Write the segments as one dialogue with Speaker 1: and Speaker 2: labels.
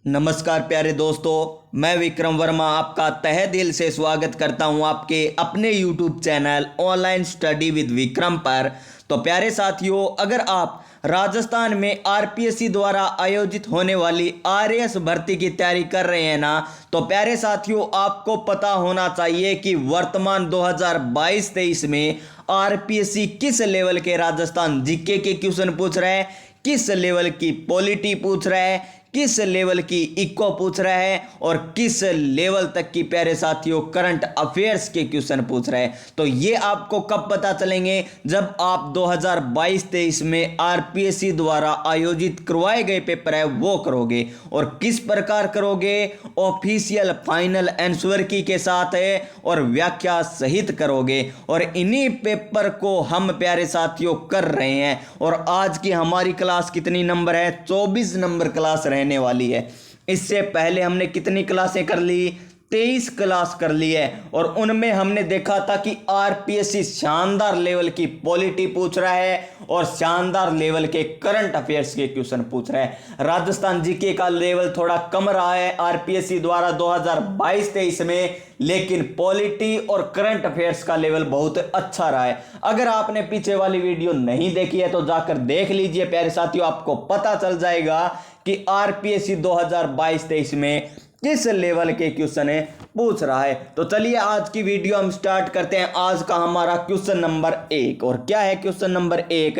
Speaker 1: नमस्कार प्यारे दोस्तों, मैं विक्रम वर्मा आपका तहे दिल से स्वागत करता हूं आपके अपने YouTube channel online study with Vikram पर। तो प्यारे साथियों, अगर आप राजस्थान में आरपीएससी द्वारा आयोजित होने वाली आरएएस भर्ती की तैयारी कर रहे हैं ना, तो प्यारे साथियों आपको पता होना चाहिए कि वर्तमान 2022-23 में आरपीएससी किस लेवल के राजस्थान जीके के क्वेश्चन पूछ रहा है, किस लेवल की पॉलिटी पूछ रहा है, किस लेवल की इको पूछ रहा है और किस लेवल तक की प्यारे साथियों करंट अफेयर्स के क्वेश्चन पूछ रहा है। तो ये आपको कब पता चलेंगे? जब आप 2022-23 में आरपीएससी द्वारा आयोजित करवाए गए पेपर है वो करोगे। और किस प्रकार करोगे? ऑफिशियल फाइनल आंसर की के साथ है और व्याख्या सहित करोगे। और इन्हीं पेपर को हम प्यारे साथियों कर रहे हैं। और आज की हमारी क्लास कितनी नंबर है? 24 नंबर क्लास रहने वाली है। इससे पहले हमने कितनी क्लासें कर ली? 23 क्लास कर ली है। और उनमें हमने देखा था कि आरपीएससी शानदार लेवल की पॉलिटी पूछ रहा है और शानदार लेवल के करंट अफेयर्स के क्वेश्चन पूछ रहा है। राजस्थान जीके का लेवल थोड़ा कम रहा है आरपीएससी द्वारा 2022-23 में, लेकिन पॉलिटी और करंट अफेयर्स का लेवल बहुत अच्छा रहा है। अगर आपने पीछे वाली वीडियो नहीं देखी है तो जाकर देख लीजिए प्यारे साथियों, आपको पता चल जाएगा कि आरपीएससी 2022-23 में किस लेवल के क्वेश्चन है पूछ रहा है। तो चलिए आज की वीडियो हम स्टार्ट करते हैं। आज का हमारा क्वेश्चन नंबर 1। और क्या है क्वेश्चन नंबर 1?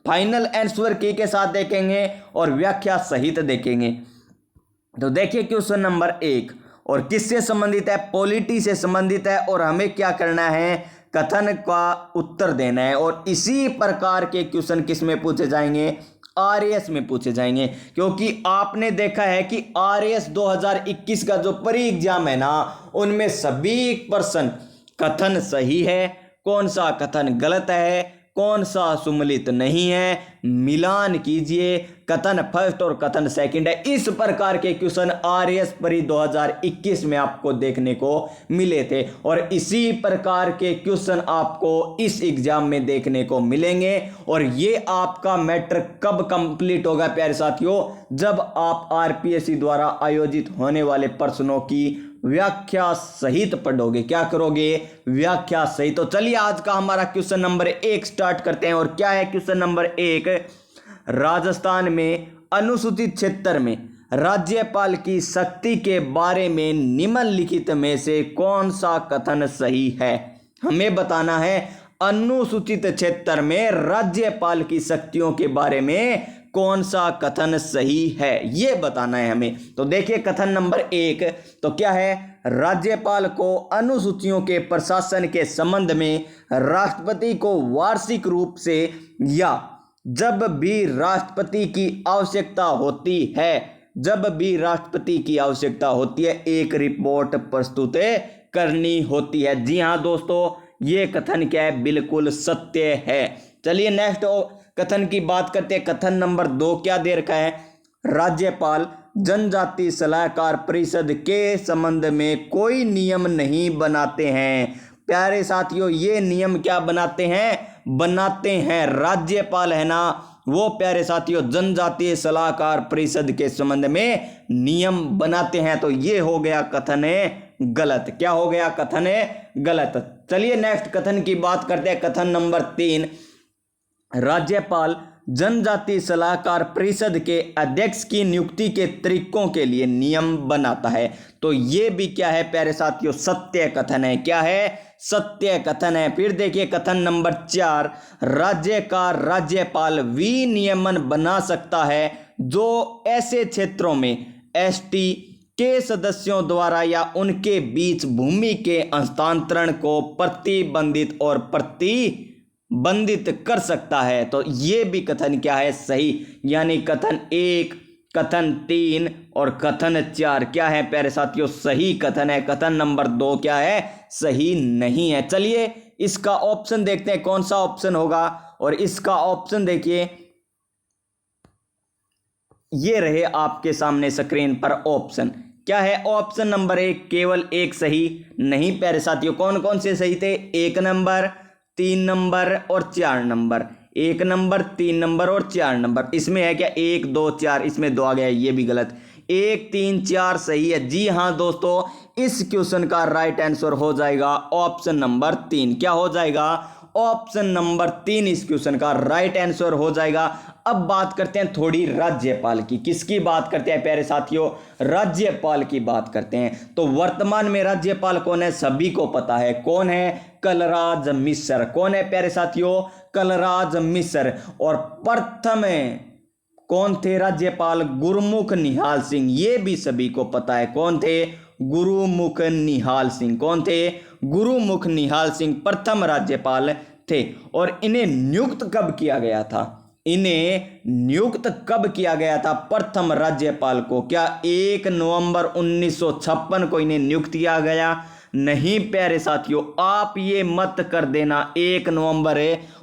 Speaker 1: फाइनल आंसर की के साथ देखेंगे और व्याख्या सहित देखेंगे। तो देखिए क्वेश्चन नंबर 1 और किससे संबंधित है? पॉलिटी से संबंधित है। और हमें क्या करना है? कथन का उत्तर देना है। और इसी प्रकार के क्वेश्चन किस में पूछे जाएंगे? आरएएस में पूछे जाएंगे। क्योंकि आपने देखा है कि आरएएस 2021 का जो प्री एग्जाम है ना, उनमें सभी प्रश्न कथन सही है, कौन सा कथन गलत है, कौन सा सुमेलित नहीं है, मिलान कीजिए, कथन फर्स्ट और कथन सेकंड है। इस प्रकार के क्वेश्चन आरएएस प्री 2021 में आपको देखने को मिले थे। और इसी प्रकार के क्वेश्चन आपको इस एग्जाम में देखने को मिलेंगे। और ये आपका मैट्रिक कब कंप्लीट होगा प्यारे साथियों? जब आप आरपीएससी द्वारा आयोजित होने वाले प्रश्नों की व्याख्या सहित पढ़ोगे। क्या करोगे? व्याख्या सहित। तो चलिए आज का हमारा क्वेश्चन नंबर 1 स्टार्ट करते हैं। और क्या है क्वेश्चन नंबर 1? राजस्थान में अनुसूचित क्षेत्र में राज्यपाल की शक्ति के बारे में निम्नलिखित में से कौन सा कथन सही है? हमें बताना है अनुसूचित क्षेत्र में राज्यपाल की शक्तियों के बारे में कौन सा कथन सही है, ये बताना है हमें। तो देखिए कथन नंबर 1 तो क्या है? राज्यपाल को अनुसूचियों के प्रशासन के संबंध में राष्ट्रपति को वार्षिक रूप से या जब भी राष्ट्रपति की आवश्यकता होती है, जब भी राष्ट्रपति की आवश्यकता होती है, एक रिपोर्ट प्रस्तुत करनी होती है। जी हाँ दोस्तों, ये कथन क्या है? बिल्कुल सत्य है। चलिए नेक्स्ट कथन की बात करते हैं। कथन नंबर 2 क्या दे रखा है? राज्यपाल जनजाति सलाहकार परिषद के संबंध में कोई नियम नहीं बनाते हैं। प्यारे साथियों, ये नियम क्या बनाते हैं? बनाते हैं राज्यपाल है ना, वो प्यारे साथियों जनजातीय सलाहकार परिषद के संबंध में नियम बनाते हैं। तो ये हो गया कथन है गलत। क्या हो गया? कथन है गलत। चलिए नेक्स्ट कथन की बात करते हैं। कथन नंबर 3 राज्यपाल जनजाति सलाहकार परिषद के अध्यक्ष की नियुक्ति के तरीकों के लिए नियम बनाता है। तो ये भी क्या है प्यारे साथियों? सत्य कथन है। क्या है? सत्य कथन है। फिर देखिए कथन नंबर 4 राज्य का राज्यपाल विनियमन बना सकता है जो ऐसे क्षेत्रों में एसटी के सदस्यों द्वारा या उनके बीच भूमि के हस्तांतरण को प्रतिबंधित और प्रतिबंधित कर सकता है। तो ये भी कथन क्या है? सही। यानी कथन 1, कथन 3 और कथन 4 क्या है प्यारे साथियों? सही कथन है। कथन नंबर 2 क्या है? सही नहीं है। चलिए इसका ऑप्शन देखते हैं कौन सा ऑप्शन होगा। और इसका ऑप्शन देखिए, ये रहे आपके सामने स्क्रीन पर ऑप्शन। क्या है? ऑप्शन नंबर 1 केवल एक सही नहीं प्यारे साथियों। कौन कौन से सही थे? 1 नंबर, 3 नंबर और 4 नंबर। 1 नंबर, 3 नंबर और 4 नंबर। इसमें है क्या? 1 2 4, इसमें 2 आ गया, ये भी गलत। 1 3 4 सही है। जी हाँ दोस्तों, इस क्वेश्चन का राइट आंसर हो जाएगा ऑप्शन नंबर 3। क्या हो जाएगा? ऑप्शन नंबर 3 इस क्वेश्चन का राइट आंसर हो जाएगा। अब बात करते हैं थोड़ी राज्यपाल की। किसकी बात करते हैं प्यारे साथियों? राज्यपाल की बात करते हैं। तो वर्तमान में राज्यपाल कौन है? सभी को पता है। कौन है? कलराज मिश्र। कौन है प्यारे साथियों? कलराज मिश्र। और प्रथम कौन थे राज्यपाल? गुरुमुख निहाल सिंह। ये भी सभी को पता है। कौन थे? गुरुमुख निहाल सिंह। कौन थे? गुरुमुख निहाल सिंह प्रथम राज्यपाल थे। और इन्हें नियुक्त कब किया गया था? इन्हें नियुक्त कब किया गया था प्रथम राज्यपाल को? क्या 1 नवंबर 1956 को इन्हें नियुक्त किया गया? नहीं प्यारे साथियों, आप ये मत कर देना 1 नवंबर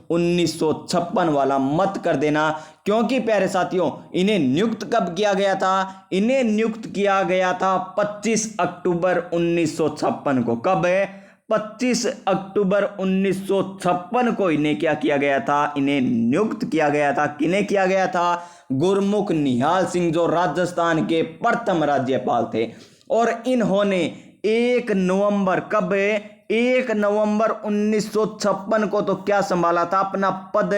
Speaker 1: 1956 वाला मत कर देना, क्योंकि प्यारे साथियों इन्हें नियुक्त कब किया गया था? इन्हें नियुक्त किया गया था 25 अक्टूबर 1956 को। कब है? 25 अक्टूबर 1956 को इन्हें क्या किया गया था? इन्हें नियुक्त किया गया था। किन्हें किया गया था? गुरुमुख निहाल सिंह, जो राजस्थान के प्रथम राज्यपाल थे। और इन्होंने 1 नवंबर, कब? 1 नवंबर 1956 को तो क्या संभाला था? अपना पद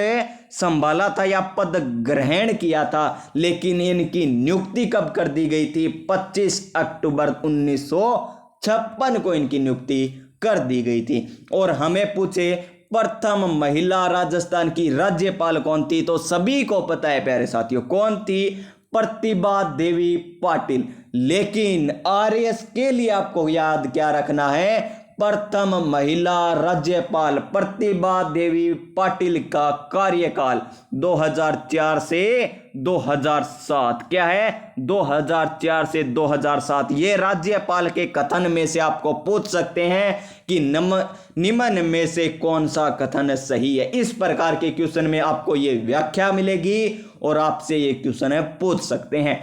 Speaker 1: संभाला था या पद ग्रहण किया था। लेकिन इनकी नियुक्ति कब कर दी गई थी? 25 अक्टूबर 1956 को इनकी नियुक्ति कर दी गई थी। और हमें पूछे प्रथम महिला राजस्थान की राज्यपाल कौन थी, तो सभी को पता है प्यारे साथियों। कौन थी? प्रतिभा देवी पाटिल। लेकिन आरएस के लिए आपको याद क्या रखना है? प्रथम महिला राज्यपाल प्रतिभा देवी पाटिल का कार्यकाल 2004 से 2007। क्या है? 2004 से 2007। ये राज्यपाल के कथन में से आपको पूछ सकते हैं कि निम्न में से कौन सा कथन सही है। इस प्रकार के क्वेश्चन में आपको ये व्याख्या मिलेगी और आपसे ये क्वेश्चन पूछ सकते हैं।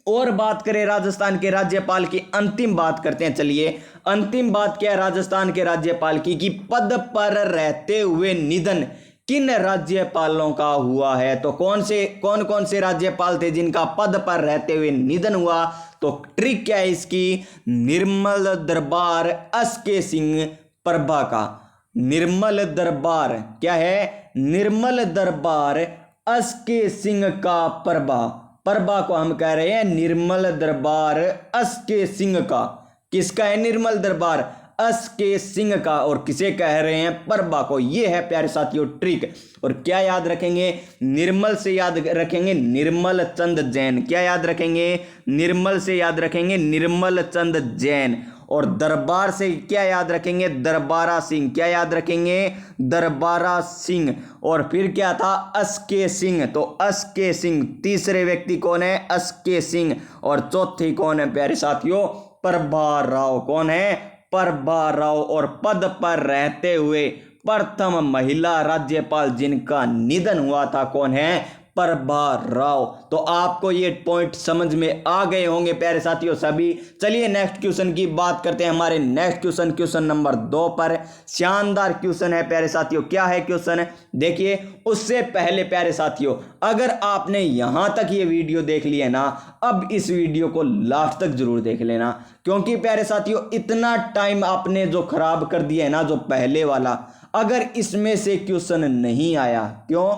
Speaker 1: और बात करें राजस्थान के राज्यपाल की, अंतिम बात करते हैं। चलिए, अंतिम बात क्या है राजस्थान के राज्यपाल की? कि पद पर रहते हुए निधन किन राज्यपालों का हुआ है? तो कौन कौन से राज्यपाल थे जिनका पद पर रहते हुए निधन हुआ? तो ट्रिक क्या है इसकी? निर्मल दरबार एसके सिंह प्रभा का। निर्मल दरबार क्या है? निर्मल दरबार एसके सिंह का प्रभा। प्रभा को हम कह रहे हैं निर्मल दरबार एसके सिंह का। किसका है? निर्मल दरबार एसके सिंह का। और किसे कह रहे हैं? प्रभा को। यह है प्यारे साथियों ट्रिक। और क्या याद रखेंगे? निर्मल से याद रखेंगे निर्मल चंद जैन। क्या याद रखेंगे? निर्मल से याद रखेंगे निर्मल चंद जैन। और दरबार से क्या याद रखेंगे? दरबारा सिंह। क्या याद रखेंगे? दरबारा सिंह। और फिर क्या था? एसके सिंह। तो एसके सिंह। तीसरे व्यक्ति कौन है? एसके सिंह। और चौथी कौन है प्यारे साथियों? प्रभा राव। कौन है? प्रभा राव। और पद पर रहते हुए प्रथम महिला राज्यपाल जिनका निधन हुआ था, कौन है? प्रभा राव। तो आपको ये पॉइंट समझ में आ गए होंगे प्यारे साथियों सभी। चलिए नेक्स्ट क्वेश्चन की बात करते हैं। हमारे नेक्स्ट क्वेश्चन, क्वेश्चन नंबर 2 पर शानदार क्वेश्चन है प्यारे साथियों। क्या है क्वेश्चन? देखिए, उससे पहले प्यारे साथियों, अगर आपने यहां तक ये वीडियो देख ली है ना, अब इस वीडियो को लास्ट तक जरूर देख लेना, क्योंकि प्यारे साथियों इतना टाइम आपने जो खराब कर दिया है ना, जो पहले वाला, अगर इसमें से क्वेश्चन नहीं आया, क्यों?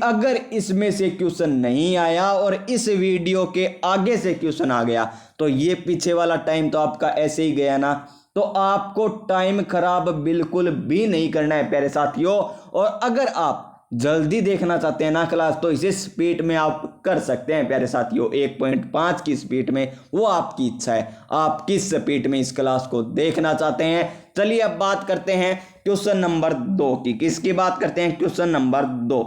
Speaker 1: अगर इसमें से क्वेश्चन नहीं आया और इस वीडियो के आगे से क्वेश्चन आ गया, तो ये पीछे वाला टाइम तो आपका ऐसे ही गया ना। तो आपको टाइम खराब बिल्कुल भी नहीं करना है प्यारे साथियों। और अगर आप जल्दी देखना चाहते हैं ना क्लास, तो इसे स्पीड में आप कर सकते हैं प्यारे साथियों, 1.5 की स्पीड में। वो आपकी इच्छा है, आप किस स्पीड में इस क्लास को देखना चाहते हैं। चलिए अब बात करते हैं क्वेश्चन नंबर 2 की। किसकी बात करते हैं? Question number 2।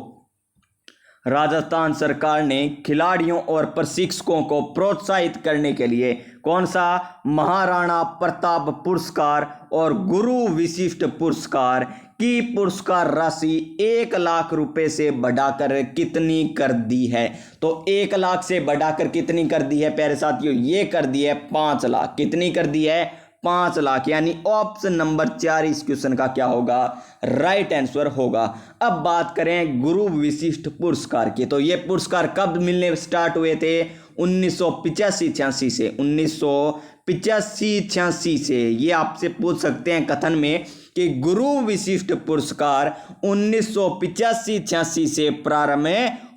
Speaker 1: राजस्थान सरकार ने खिलाड़ियों और प्रशिक्षकों को प्रोत्साहित करने के लिए कौन सा महाराणा प्रताप पुरस्कार और गुरु विशिष्ट पुरस्कार की पुरस्कार राशि 1 लाख रुपए से बढ़ाकर कितनी कर दी है? तो 1 लाख से बढ़ाकर कितनी कर दी है प्यारे साथियों? ये कर दी है 5 लाख। कितनी कर दी है? 5 लाख, यानी ऑप्शन नंबर 4 इस क्वेश्चन का क्या होगा, राइट आंसर होगा। अब बात करें गुरु विशिष्ट पुरस्कार की, तो ये पुरस्कार कब मिलने स्टार्ट हुए थे, 1985-86 से, 1985-86 से। ये आपसे पूछ सकते हैं कथन में कि गुरु विशिष्ट पुरस्कार 1985-86 से प्रारंभ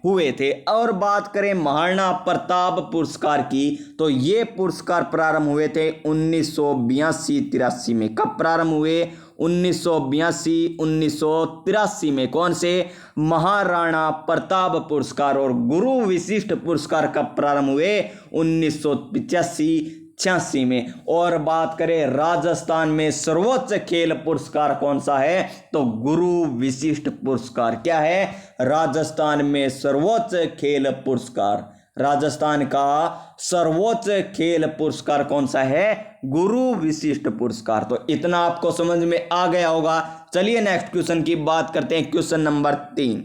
Speaker 1: हुए थे। और बात करें महाराणा प्रताप पुरस्कार की, तो ये पुरस्कार प्रारंभ हुए थे 1982-83 में। कब प्रारंभ हुए, 1982-1983 में। कौन से, महाराणा प्रताप पुरस्कार। और गुरु विशिष्ट पुरस्कार कब प्रारंभ हुए, 1985-86 में। और बात करें राजस्थान में सर्वोच्च खेल पुरस्कार कौन सा है, तो गुरु विशिष्ट पुरस्कार। क्या है, राजस्थान में सर्वोच्च खेल पुरस्कार, राजस्थान का सर्वोच्च खेल पुरस्कार कौन सा है, गुरु विशिष्ट पुरस्कार। तो इतना आपको समझ में आ गया होगा। चलिए नेक्स्ट क्वेश्चन की बात करते हैं, क्वेश्चन नंबर 3।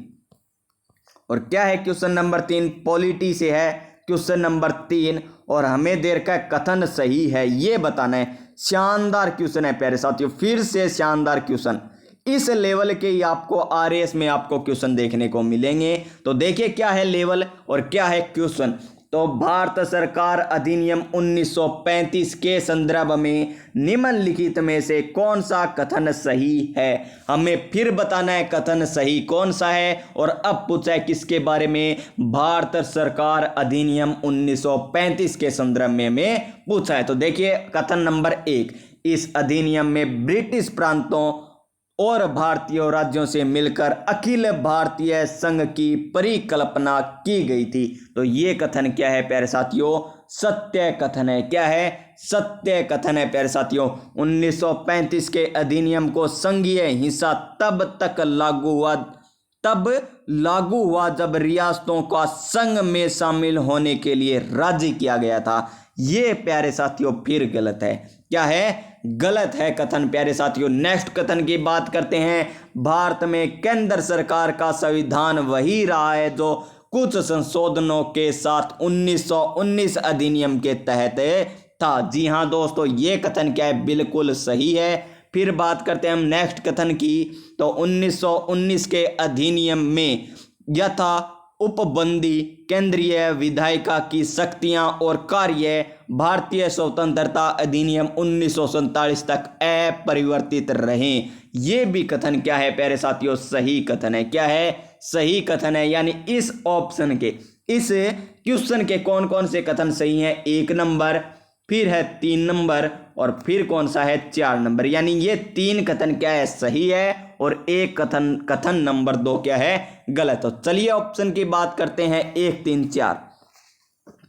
Speaker 1: और क्या है क्वेश्चन नंबर 3, पॉलिटी से है क्वेश्चन नंबर 3, और हमें देर का कथन सही है ये बताना है। शानदार क्वेश्चन है प्यारे साथियों, फिर से शानदार क्वेश्चन। इस लेवल के ही आपको आरएएस में आपको क्वेश्चन देखने को मिलेंगे। तो देखिए क्या है लेवल और क्या है क्वेश्चन। तो भारत सरकार अधिनियम 1935 के संदर्भ में निम्नलिखित में से कौन सा कथन सही है, हमें फिर बताना है कथन सही कौन सा है। और अब पूछा है किसके बारे में, भारत सरकार अधिनियम 1935 के संदर्भ में पूछा है। तो देखिए कथन नंबर 1, इस अधिनियम में ब्रिटिश प्रांतों और भारतीय राज्यों से मिलकर अखिल भारतीय संघ की परिकल्पना की गई थी। तो ये कथन क्या है प्यारे साथियों, सत्य कथन है। क्या है, सत्य कथन है प्यारे साथियों। 1935 के अधिनियम को संघीय हिस्सा तब लागू हुआ जब रियासतों का संघ में शामिल होने के लिए राज्य किया गया था। ये प्यारे साथियों फिर गलत है। क्या है, गलत है कथन प्यारे साथियों। नेक्स्ट कथन की बात करते हैं। भारत में केंद्र सरकार का संविधान वही रहा है जो कुछ संशोधनों के साथ 1919 अधिनियम के तहत था। जी हां दोस्तों, ये कथन क्या है, बिल्कुल सही है। फिर बात करते हैं हम नेक्स्ट कथन की। तो 1919 के अधिनियम में यथा उपबंदी केंद्रीय विधायिका की शक्तियां और कार्य भारतीय स्वतंत्रता अधिनियम 1947 तक अपरिवर्तित रहें। ये भी कथन क्या है प्यारे साथियों, सही कथन है। क्या है, सही कथन है। यानी इस ऑप्शन के, इस क्वेश्चन के कौन कौन से कथन सही हैं, 1 नंबर, फिर है 3 नंबर, और फिर कौन सा है 4 नंबर। यानी ये 3 कथन क्या है, सही है, और एक कथन नंबर 2 क्या है, गलत। तो चलिए ऑप्शन की बात करते हैं, 1, 3, 4।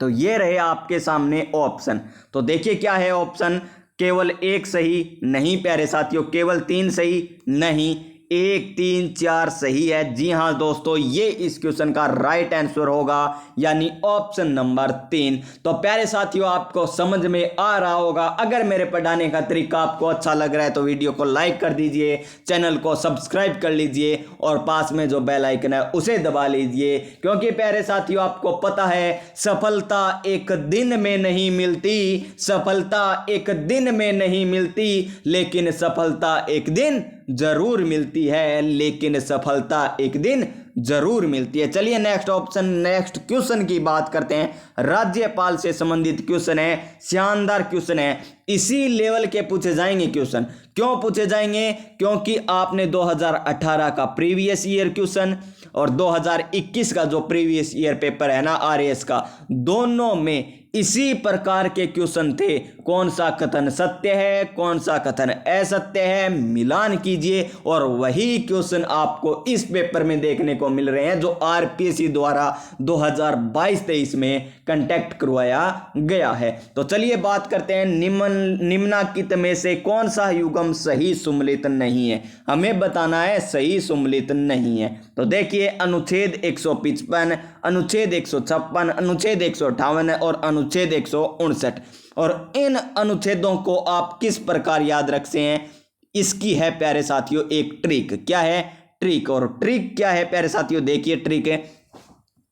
Speaker 1: तो ये रहे आपके सामने ऑप्शन। तो देखिए क्या है ऑप्शन, केवल 1 सही नहीं प्यारे साथियों, केवल 3 सही नहीं, 1, 3, 4 सही है। जी हाँ दोस्तों, ये इस क्वेश्चन का राइट आंसर होगा, यानी ऑप्शन नंबर 3। तो प्यारे साथियों, आपको समझ में आ रहा होगा। अगर मेरे पढ़ाने का तरीका आपको अच्छा लग रहा है तो वीडियो को लाइक कर दीजिए, चैनल को सब्सक्राइब कर लीजिए, और पास में जो बेल आइकन है उसे दबा लीजिए। क्योंकि प्यारे साथियों, आपको पता है सफलता एक दिन में नहीं मिलती, सफलता एक दिन में नहीं मिलती, लेकिन सफलता एक दिन जरूर मिलती है, लेकिन सफलता एक दिन जरूर मिलती है। चलिए नेक्स्ट ऑप्शन, नेक्स्ट क्वेश्चन की बात करते हैं। राज्यपाल से संबंधित क्वेश्चन है, शानदार क्वेश्चन है, इसी लेवल के पूछे जाएंगे क्वेश्चन। क्यों पूछे जाएंगे, क्योंकि आपने 2018 का प्रीवियस ईयर क्वेश्चन और 2021 का जो प्रीवियस ईयर पेपर है ना आरएएस का, दोनों में इसी प्रकार के क्वेश्चन थे। कौन सा कथन सत्य है, कौन सा कथन असत्य है, मिलान कीजिए, और वही क्वेश्चन आपको इस पेपर में देखने को मिल रहे हैं जो आरपीएससी द्वारा 2022-23 में कंडक्ट करवाया गया है। तो चलिए बात करते हैं, निम्नलिखित में से कौन सा युग्म सही सम्मिलित नहीं है, हमें बताना है सही सम्मिलित नहीं है। तो देखिए, अनुच्छेद 155, अनुच्छेद 156, अनुच्छेद 158 और अनुच्छेद 159। और इन अनुच्छेदों को आप किस प्रकार याद रखते हैं, इसकी है प्यारे साथियों एक ट्रिक। क्या है, ट्रिक। और ट्रिक क्या है प्यारे साथियों, देखिए ट्रिक है,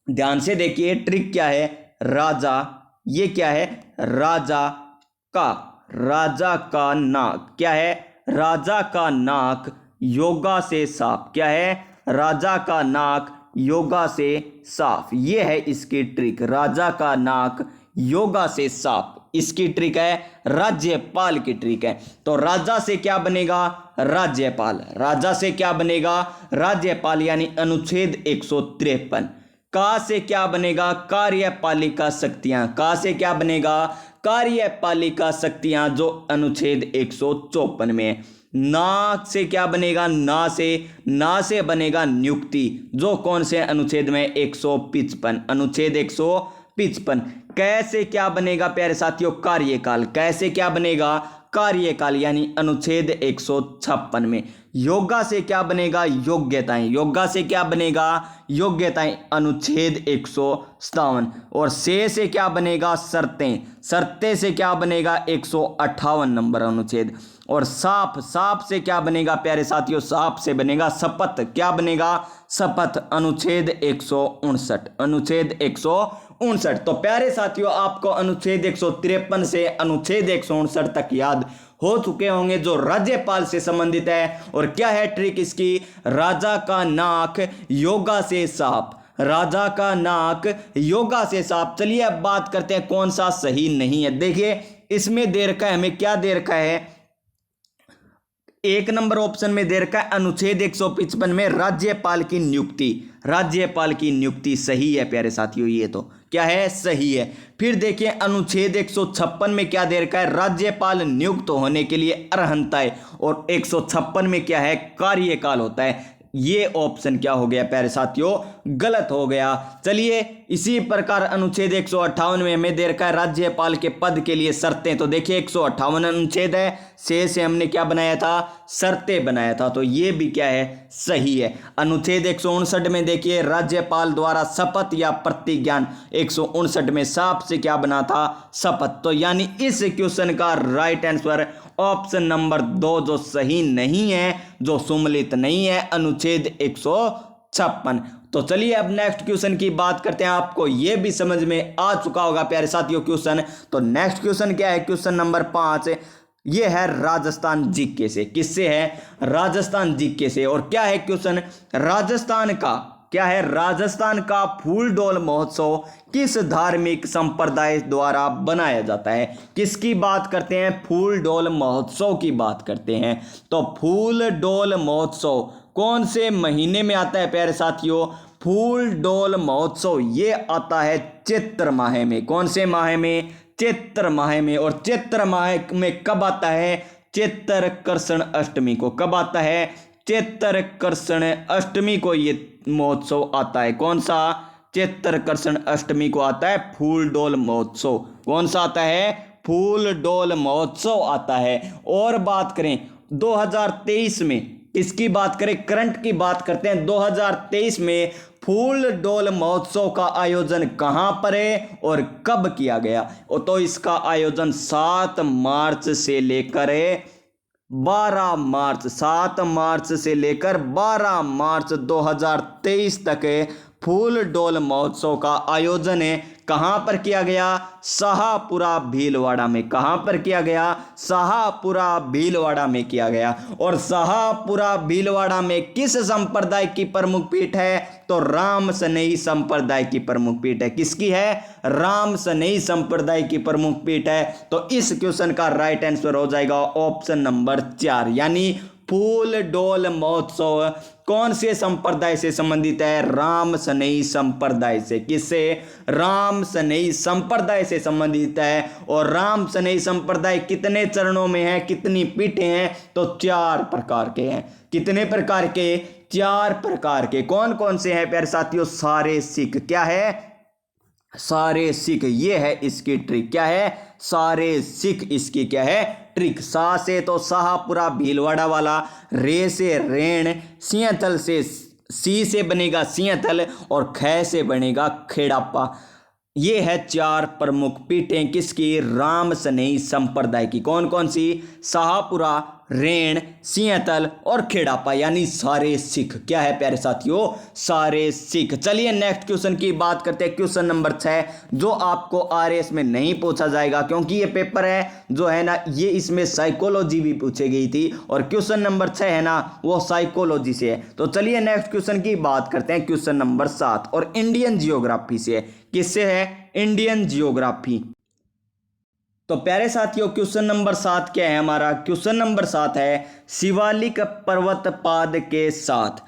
Speaker 1: ध्यान से देखिए ट्रिक क्या है। राजा, ये क्या है, राजा का, राजा का नाक, क्या है, राजा का नाक योगा से साफ, क्या है, राजा का नाक योगा से साफ। ये है इसकी ट्रिक, राजा का नाक योगा से साफ, इसकी ट्रिक है, राज्यपाल की ट्रिक है। तो राजा से क्या बनेगा, राज्यपाल, राजा से क्या बनेगा, राज्यपाल, यानी अनुच्छेद 153। का से क्या बनेगा, कार्यपालिका शक्तियां, का से क्या बनेगा, कार्यपालिका शक्तियां, जो अनुच्छेद 154 में है। ना से क्या बनेगा, ना से बनेगा नियुक्ति, जो कौन से अनुच्छेद में, 155, अनुच्छेद 155। कैसे क्या बनेगा प्यारे साथियों, कार्यकाल, कैसे क्या बनेगा, कार्यकाल, यानी अनुच्छेद 156 में। योगा से क्या बनेगा, योग्यताएं, योगा से क्या बनेगा, योग्यताएं, अनुच्छेद 157। और से क्या बनेगा, शर्तें, शर्तें से क्या बनेगा, 158 नंबर अनुच्छेद। और साफ, साफ से क्या बनेगा प्यारे साथियों, साफ से बनेगा शपथ, क्या बनेगा, शपथ, अनुच्छेद 159, अनुच्छेद 159। तो प्यारे साथियों आपको अनुच्छेद 153 से अनुच्छेद 159 तक याद हो चुके होंगे, जो राज्यपाल से संबंधित है। और क्या है ट्रिक इसकी, राजा का नाक योगा से साफ, राजा का नाक योगा से साफ। चलिए अब बात करते हैं कौन सा सही नहीं है। देखिए इसमें दे रखा है, हमें क्या दे रखा है, 1 नंबर ऑप्शन में दे रखा है अनुच्छेद 155 में राज्यपाल की नियुक्ति, राज्यपाल की नियुक्ति सही है प्यारे साथियों, ये तो क्या है, सही है। फिर देखिए अनुच्छेद 156 में क्या दे रखा है, राज्यपाल नियुक्त होने के लिए अर्हता है, और 156 में क्या है, कार्यकाल होता है। ये ऑप्शन क्या हो गया प्यारे साथियों, गलत हो गया। चलिए इसी प्रकार अनुच्छेद 158 में हमें दे रखा है राज्यपाल के पद के लिए शर्तें। तो देखिए 158 अनुच्छेद है, से हमने क्या बनाया था, शर्तें बनाया था, तो ये भी क्या है, सही है। अनुच्छेद 159 में देखिए राज्यपाल द्वारा शपथ या प्रतिज्ञान, 159 में साफ से क्या बना था, शपथ। तो यानी इस क्वेश्चन का राइट आंसर ऑप्शन नंबर 2 जो सही नहीं है, जो सम्मिलित नहीं है, अनुच्छेद 156। तो चलिए अब नेक्स्ट क्वेश्चन की बात करते हैं। आपको यह भी समझ में आ चुका होगा प्यारे साथियों क्वेश्चन। तो नेक्स्ट क्वेश्चन क्या है, क्वेश्चन नंबर 5, ये है राजस्थान जीके से। किससे है, राजस्थान जीके से। और क्या है क्वेश्चन, राजस्थान का क्या है, राजस्थान का फूलडोल महोत्सव किस धार्मिक संप्रदाय द्वारा बनाया जाता है। किसकी बात करते हैं, फूलडोल महोत्सव की बात करते हैं। तो फूलडोल महोत्सव कौन से महीने में आता है प्यारे साथियों, फूलडोल महोत्सव ये आता है चैत्र माह में। कौन से माह में, चैत्र माह में। और चैत्र माह में कब आता है, चैत्र कृष्ण अष्टमी को। कब आता है, चैत्र कृष्ण अष्टमी को ये महोत्सव आता है। कौन सा, चैत्र कृष्ण अष्टमी को आता है फूलडोल महोत्सव। कौन सा आता है, फूलडोल महोत्सव आता है। और बात करें 2023 में, इसकी बात करें, करंट की बात करते हैं, 2023 में फूलडोल महोत्सव का आयोजन कहां पर है और कब किया गया। तो इसका आयोजन 7 मार्च से लेकर 12 मार्च, 7 मार्च से लेकर 12 मार्च 2023 तक फूलडोल महोत्सव का आयोजन है कहां पर किया गया, शाहपुरा भीलवाड़ा में। कहां पर किया गया, शाहपुरा भीलवाड़ा में किया गया। और शाहपुरा भीलवाड़ा में किस संप्रदाय की प्रमुख पीठ है, तो राम सनेही संप्रदाय की प्रमुख पीठ है। किसकी है, राम सनेही संप्रदाय की प्रमुख पीठ है। तो इस क्वेश्चन का राइट आंसर हो जाएगा ऑप्शन नंबर 4, यानी फूलडोल महोत्सव कौन से संप्रदाय से संबंधित है, राम सनेही संप्रदाय से। किससे, राम सनेही संप्रदाय से संबंधित है। और राम सनेही संप्रदाय कितने चरणों में है, कितनी पीठें हैं, तो 4 प्रकार के हैं। कितने प्रकार के, 4 प्रकार के। कौन कौन से हैं प्यारे साथियों, सारे सिख। क्या है, सारे सिख, ये है इसकी ट्रिक। क्या है, सारे सिख इसकी क्या है, ट्रिक। सा से तो शाहपुरा भीलवाड़ा वाला, रे से रेण, सिंहथल से, सी से बनेगा सिंहथल, और ख से बनेगा खेड़ापा। ये है 4 प्रमुख पीठें किसकी, राम सनेही संप्रदाय की। कौन कौन सी, शाहपुरा रेण, सिंहतल और खेड़ापा यानी सारे सिख। क्या है प्यारे साथियों? सारे सिख। चलिए नेक्स्ट क्वेश्चन की बात करते हैं, क्वेश्चन नंबर 6, जो आपको आरएस में नहीं पूछा जाएगा क्योंकि ये पेपर है जो है ना, ये इसमें साइकोलॉजी भी पूछी गई थी और क्वेश्चन नंबर 6 है ना वो साइकोलॉजी से है। तो चलिए नेक्स्ट क्वेश्चन की बात करते हैं, क्वेश्चन नंबर 7 और इंडियन जियोग्राफी से है। किससे है? Indian geography. तो प्यारे साथियों क्वेश्चन नंबर 7 क्या है हमारा? क्वेश्चन नंबर 7 है शिवालिक पर्वत पाद के साथ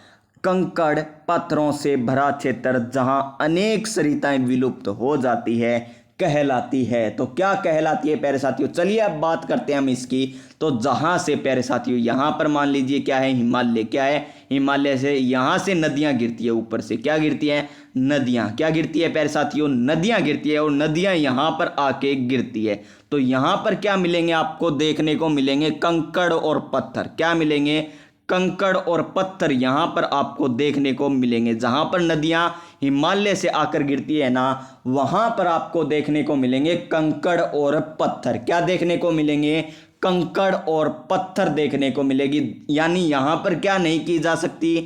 Speaker 1: कंकड़ पत्थरों से भरा क्षेत्र जहां अनेक सरिताएं विलुप्त हो जाती है कहलाती है। तो क्या कहलाती है प्यारे साथियों? चलिए अब बात करते हैं हम इसकी। तो जहां से प्यारे साथियों यहां पर मान लीजिए क्या है? हिमालय। क्या है? हिमालय से यहां से नदियां गिरती है, ऊपर से क्या गिरती है? नदियां। क्या गिरती है प्यारे साथियों? नदियां गिरती है और नदियां यहां पर आके गिरती है। तो यहां पर क्या मिलेंगे आपको? देखने को मिलेंगे कंकड़ और पत्थर। क्या मिलेंगे? कंकड़ और पत्थर यहां पर आपको देखने को मिलेंगे। जहां पर नदियां हिमालय से आकर गिरती है ना, वहां पर आपको देखने को मिलेंगे कंकड़ और पत्थर। क्या देखने को मिलेंगे? कंकड़ और पत्थर देखने को मिलेगी। यानी यहां पर क्या नहीं की जा सकती?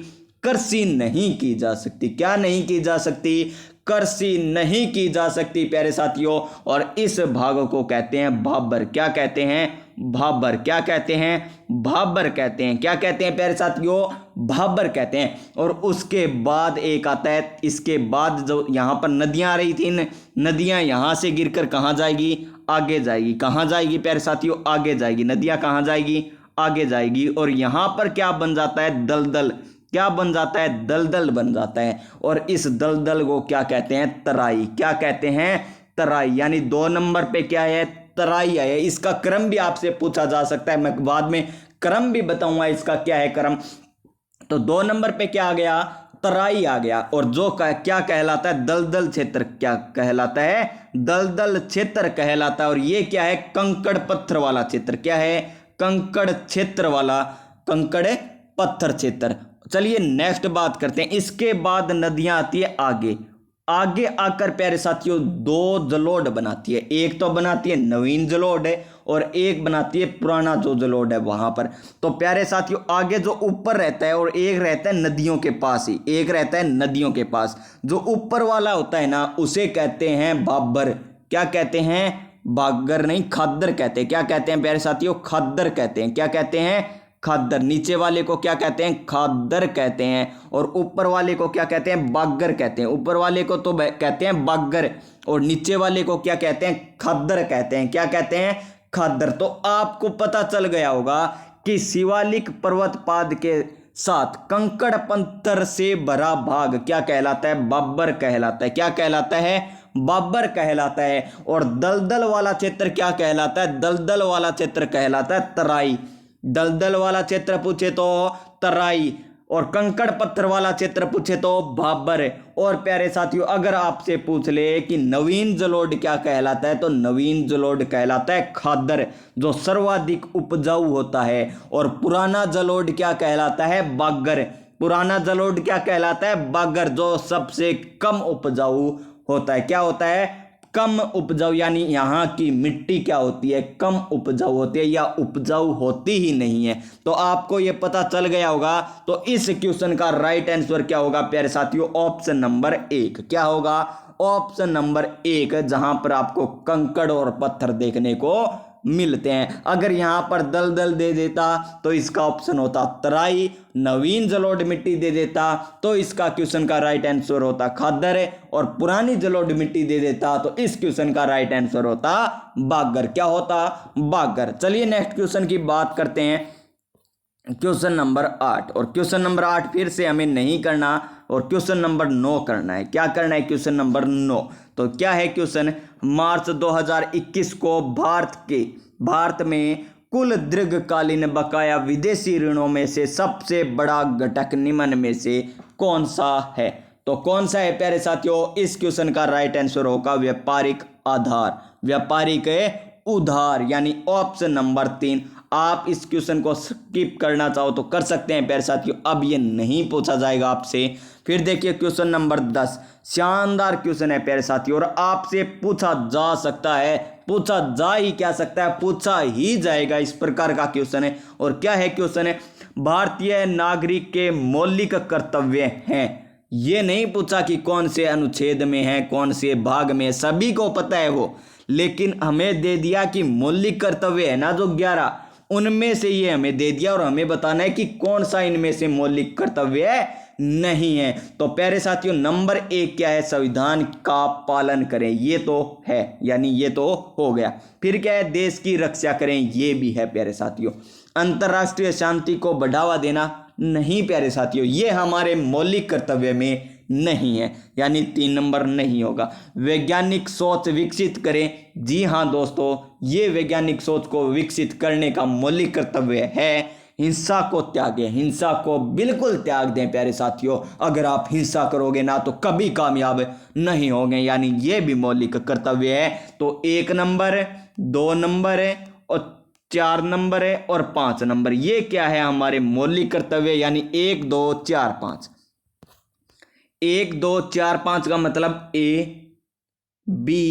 Speaker 1: कृषि नहीं की जा सकती। क्या नहीं की जा सकती? कृषि नहीं की जा सकती प्यारे साथियों। और इस भाग को कहते हैं भाबर। क्या कहते हैं? भाबर। क्या कहते हैं? भाबर कहते हैं। क्या कहते हैं प्यारे साथियों? भाबर कहते हैं। और उसके बाद एक आता है, इसके बाद जो यहाँ पर नदियाँ आ रही थी, नदियाँ यहाँ से गिरकर कहाँ जाएगी? आगे जाएगी। कहाँ जाएगी प्यारे साथियों? आगे जाएगी। नदियाँ कहाँ जाएगी? आगे जाएगी। और यहाँ पर क्या बन जाता है? दलदल। क्या बन जाता है? दलदल बन जाता है। और इस दलदल को क्या कहते हैं? तराई। क्या कहते हैं? तराई। यानी 2 नंबर पे क्या है? तराई है। इसका क्रम भी आपसे पूछा जा सकता है, मैं बाद में क्रम भी बताऊंगा इसका क्या है क्रम। तो 2 नंबर पे क्या आ गया? तराई आ गया। और जो क्या कहलाता है? दलदल क्षेत्र। क्या कहलाता है? दलदल क्षेत्र कहलाता है। और ये क्या है? कंकड़ पत्थर वाला क्षेत्र। क्या है? कंकड़ क्षेत्र वाला, कंकड़ पत्थर क्षेत्र। चलिए नेक्स्ट बात करते हैं। इसके बाद नदियां आती है आगे। आगे आकर प्यारे साथियों 2 जलोढ़ बनाती है। एक तो बनाती है नवीन जलोढ़ है और एक बनाती है पुराना जो जलोढ़ है वहां पर। तो प्यारे साथियों आगे जो ऊपर रहता है और एक रहता है नदियों के पास ही, एक रहता है नदियों के पास। जो ऊपर वाला होता है ना उसे कहते हैं बाबर। क्या कहते हैं? बागर नहीं, खादर कहते हैं। क्या कहते हैं प्यारे साथियों? खादर कहते हैं। क्या कहते हैं? खादर। नीचे वाले को क्या कहते हैं? खादर कहते हैं। और ऊपर वाले को क्या कहते हैं? बागर कहते हैं। ऊपर वाले को तो कहते हैं बागर और नीचे वाले को क्या कहते हैं? खादर कहते हैं। क्या कहते हैं? खादर। तो आपको पता चल गया होगा कि शिवालिक पर्वतपाद के साथ कंकड़ पत्थर से भरा भाग क्या कहलाता है? बाबर कहलाता है। क्या कहलाता है? बाबर कहलाता है। और दलदल वाला क्षेत्र क्या कहलाता है? दलदल वाला क्षेत्र कहलाता है तराई। दलदल वाला क्षेत्र पूछे तो तराई और कंकड़ पत्थर वाला क्षेत्र पूछे तो भाबर। और प्यारे साथियों अगर आपसे पूछ ले कि नवीन जलोढ़ क्या कहलाता है, तो नवीन जलोढ़ कहलाता है खादर, जो सर्वाधिक उपजाऊ होता है। और पुराना जलोढ़ क्या कहलाता है? बागर। पुराना जलोढ़ क्या कहलाता है? बागर, जो सबसे कम उपजाऊ होता है। क्या होता है? कम उपजाऊ। यानी यहाँ की मिट्टी क्या होती है? कम उपजाऊ होती है या उपजाऊ होती ही नहीं है। तो आपको ये पता चल गया होगा। तो इस क्वेश्चन का राइट आंसर क्या होगा प्यारे साथियों? Option number 1। क्या होगा? ऑप्शन नंबर 1, जहां पर आपको कंकड़ और पत्थर देखने को मिलते हैं। अगर यहाँ पर दलदल दे देता तो इसका ऑप्शन होता तराई, नवीन जलोढ़ मिट्टी दे देता तो इसका क्वेश्चन का राइट आंसर होता खादर है, और पुरानी जलोढ़ मिट्टी दे देता तो इस क्वेश्चन का राइट आंसर होता बागर। क्या होता? बागर। चलिए नेक्स्ट क्वेश्चन की बात करते हैं, क्वेश्चन नंबर 8। और क्वेश्चन नंबर 8 फिर से हमें नहीं करना और क्वेश्चन नंबर 9 करना है। क्या करना है? Question number 9। तो क्या है क्वेश्चन? मार्च 2021 को भारत में कुल दीर्घकालीन बकाया विदेशी ऋणों में से सबसे बड़ा घटक निम्न में से कौन सा है? तो कौन सा है प्यारे साथियों? इस क्वेश्चन का राइट आंसर होगा व्यापारिक आधार, व्यापारिक उधार, यानी ऑप्शन नंबर 3। आप इस क्वेश्चन को स्किप करना चाहो तो कर सकते हैं प्यारे साथियों, अब ये नहीं पूछा जाएगा आपसे। फिर देखिए क्वेश्चन नंबर 10, शानदार क्वेश्चन है प्यारे साथियों और आपसे पूछा जा सकता है पूछा जा ही क्या सकता है, पूछा ही जाएगा, इस प्रकार का क्वेश्चन है। और क्या है क्वेश्चन है, भारतीय नागरिक के मौलिक कर्तव्य हैं। ये नहीं पूछा कि कौन से अनुच्छेद में है, कौन से भाग में है, सभी को पता है वो, लेकिन हमें दे दिया कि मौलिक कर्तव्य है ना जो 11, उनमें से ये हमें दे दिया और हमें बताना है कि कौन सा इनमें से मौलिक कर्तव्य है नहीं है। तो प्यारे साथियों नंबर 1 क्या है, संविधान का पालन करें, ये तो है, यानी ये तो हो गया। फिर क्या है, देश की रक्षा करें, ये भी है प्यारे साथियों। अंतर्राष्ट्रीय शांति को बढ़ावा देना, नहीं प्यारे साथियों, ये हमारे मौलिक कर्तव्य में नहीं है, यानी 3 नंबर नहीं होगा। वैज्ञानिक सोच विकसित करें, जी हाँ दोस्तों, ये वैज्ञानिक सोच को विकसित करने का मौलिक कर्तव्य है। हिंसा को त्यागें, हिंसा को बिल्कुल त्याग दें प्यारे साथियों, अगर आप हिंसा करोगे ना तो कभी कामयाब नहीं होंगे, यानी ये भी मौलिक कर्तव्य है। तो 1 नंबर, 2 नंबर है और 4 नंबर है और 5 नंबर, ये क्या है हमारे मौलिक कर्तव्य, यानी 1 2 4 5। 1 2 4 5 का मतलब ए बी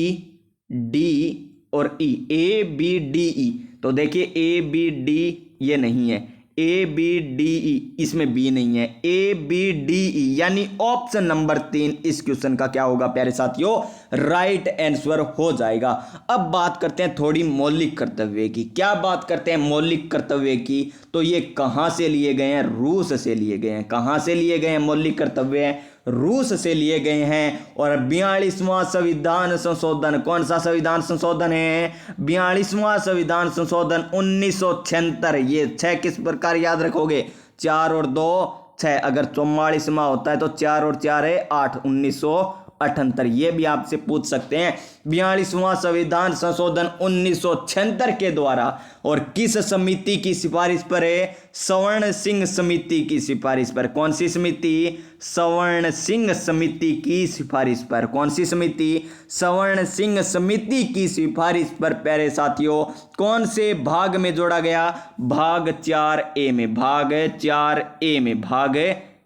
Speaker 1: डी और ई, ए बी डी ई। तो देखिए ए बी डी ये नहीं है, ए बी डी ई, इसमें बी नहीं है, ए बी डी ई, यानी ऑप्शन नंबर 3 इस क्वेश्चन का क्या होगा प्यारे साथियों, राइट आंसर हो जाएगा। अब बात करते हैं थोड़ी मौलिक कर्तव्य की। क्या बात करते हैं मौलिक कर्तव्य की, तो ये कहां से लिए गए हैं, रूस से लिए गए हैं। कहां से लिए गए हैं मौलिक कर्तव्य, रूस से लिए गए हैं। और 42वां संविधान संशोधन, कौन सा संविधान संशोधन है, 42वां संविधान संशोधन 1976। ये 6 किस प्रकार याद रखोगे, 4 और 2 6, अगर 44वां होता है तो 4 और 4 है 8, 1978, ये भी आपसे पूछ सकते हैं। 42वां संविधान संशोधन 1976 के द्वारा, और किस समिति की सिफारिश पर है, स्वर्ण सिंह समिति की सिफारिश पर। कौन सी समिति, स्वर्ण सिंह समिति की सिफारिश पर। कौन सी समिति, स्वर्ण सिंह समिति की सिफारिश पर प्यारे साथियों कौन से भाग में जोड़ा गया, भाग 4A में, भाग 4A में, भाग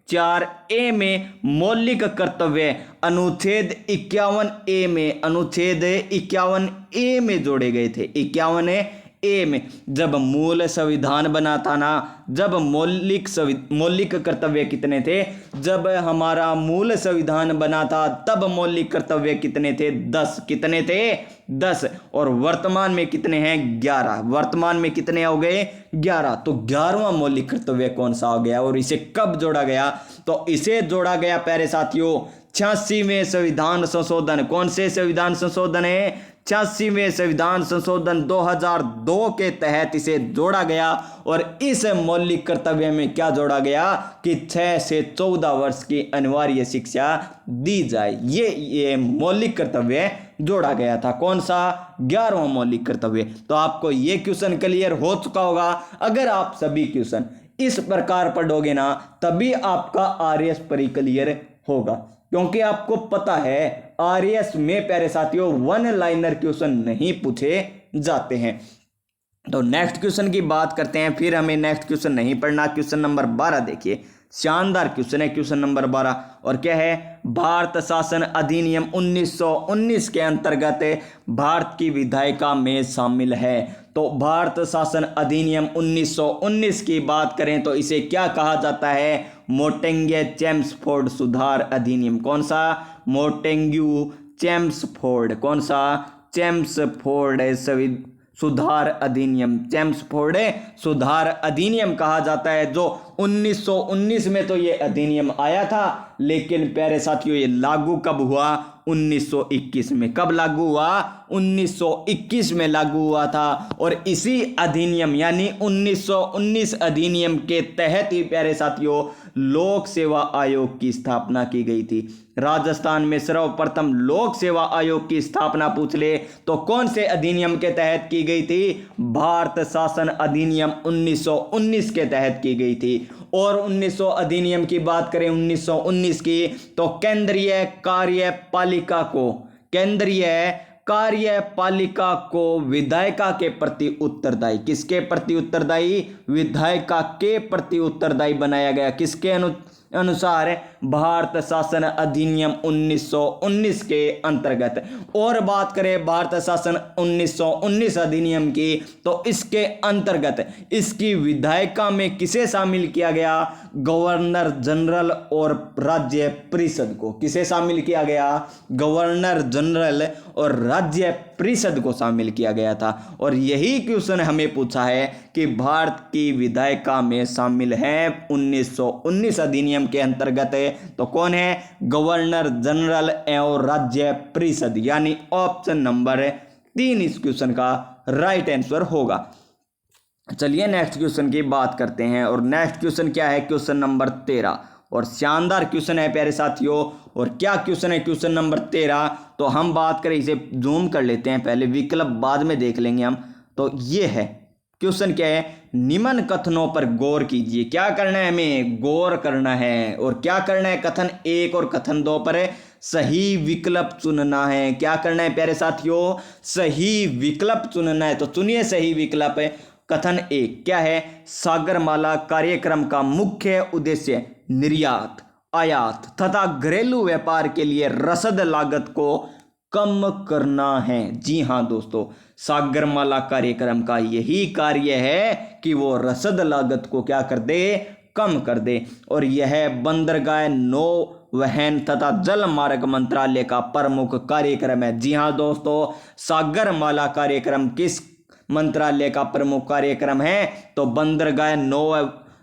Speaker 1: 4A में मौलिक कर्तव्य अनुच्छेद 51A में, अनुच्छेद 51A में जोड़े गए थे। 51A में जब मूल संविधान बना था ना, जब मौलिक कर्तव्य कितने थे, जब हमारा मूल संविधान बना था तब मौलिक कर्तव्य कितने थे, 10। कितने थे, 10। और वर्तमान में कितने हैं, 11। वर्तमान में कितने हो गए, 11। तो 11वां मौलिक कर्तव्य कौन सा हो गया और इसे कब जोड़ा गया, तो इसे जोड़ा गया प्यारे साथियों 86वें संविधान संशोधन। कौन से संविधान संशोधन है, 86वें संविधान संशोधन 2002 के तहत इसे जोड़ा गया। और इस मौलिक कर्तव्य में क्या जोड़ा गया कि 6 से 14 वर्ष की अनिवार्य शिक्षा दी जाए, ये मौलिक कर्तव्य जोड़ा गया था। कौन सा, 11वां मौलिक कर्तव्य। तो आपको ये क्वेश्चन क्लियर हो चुका होगा। अगर आप सभी क्वेश्चन इस प्रकार पढ़ोगे ना तभी आपका आरएस परी क्लियर होगा, क्योंकि आपको पता है आरएस में प्यारे साथियों 1 लाइनर क्वेश्चन नहीं पूछे जाते हैं। तो नेक्स्ट क्वेश्चन की बात करते हैं, फिर हमें नेक्स्ट क्वेश्चन नहीं पढ़ना। क्वेश्चन नंबर 12 देखिए, शानदार क्वेश्चन है क्वेश्चन नंबर 12। और क्या है, भारत शासन अधिनियम 1919 के अंतर्गत भारत की विधायिका में शामिल है। तो भारत शासन अधिनियम 1919 की बात करें तो इसे क्या कहा जाता है, मोंटेग्यू चेम्सफोर्ड सुधार अधिनियम। कौन सा, मोंटेग्यू चेम्सफोर्ड, कौन सा, चेम्सफोर्ड सुधार अधिनियम, चेम्सफोर्ड सुधार अधिनियम कहा जाता है। जो 1919 में तो ये अधिनियम आया था, लेकिन प्यारे साथियों ये लागू कब हुआ, 1921 में। कब लागू हुआ, 1921 में लागू हुआ था। और इसी अधिनियम यानी 1919 अधिनियम के तहत ही प्यारे साथियों लोक सेवा आयोग की स्थापना की गई थी। राजस्थान में सर्वप्रथम लोक सेवा आयोग की स्थापना पूछ ले तो कौन से अधिनियम के तहत की गई थी, भारत शासन अधिनियम 1919 के तहत की गई थी। और 1900 अधिनियम की बात करें 1919 की, तो केंद्रीय कार्यपालिका को, केंद्रीय कार्यपालिका को विधायिका के प्रति उत्तरदायी, किसके प्रति उत्तरदायी, विधायिका के प्रति उत्तरदायी बनाया गया। किसके अनुसार भारत शासन अधिनियम 1919 के अंतर्गत। और बात करें भारत शासन 1919 अधिनियम की, तो इसके अंतर्गत इसकी विधायिका में किसे शामिल किया गया? गवर्नर जनरल और राज्य परिषद को। किसे शामिल किया गया? गवर्नर जनरल और राज्य परिषद को शामिल किया गया था। और यही क्वेश्चन हमें पूछा है कि भारत की विधायिका में शामिल है 1919 अधिनियम के अंतर्गत, तो कौन है? गवर्नर जनरल और राज्य परिषद, यानी ऑप्शन नंबर 3 इस क्वेश्चन का राइट आंसर होगा। चलिए नेक्स्ट क्वेश्चन की बात करते हैं। और नेक्स्ट क्वेश्चन क्या है? क्वेश्चन नंबर 13, और शानदार क्वेश्चन है प्यारे साथियों। और क्या क्वेश्चन है? क्वेश्चन नंबर 13, तो हम बात करें, इसे जूम कर लेते हैं, पहले विकल्प बाद में देख लेंगे हम। तो ये है क्वेश्चन, क्या है? निम्न कथनों पर गौर कीजिए। क्या करना है? हमें गौर करना है। और क्या करना है? कथन 1 और कथन 2 पर सही विकल्प चुनना है। क्या करना है प्यारे साथियों? सही विकल्प चुनना है। तो चुनिए सही विकल्प। कथन 1 क्या है? सागरमाला कार्यक्रम का मुख्य उद्देश्य निर्यात, आयात तथा घरेलू व्यापार के लिए रसद लागत को कम करना है। जी हाँ दोस्तों, सागरमाला कार्यक्रम का यही कार्य है कि वो रसद लागत को क्या कर दे? कम कर दे। और यह बंदरगाह, नौवहन तथा जल मार्ग मंत्रालय का प्रमुख कार्यक्रम है। जी हाँ दोस्तों, सागरमाला कार्यक्रम किस मंत्रालय का प्रमुख कार्यक्रम है? तो बंदरगाह,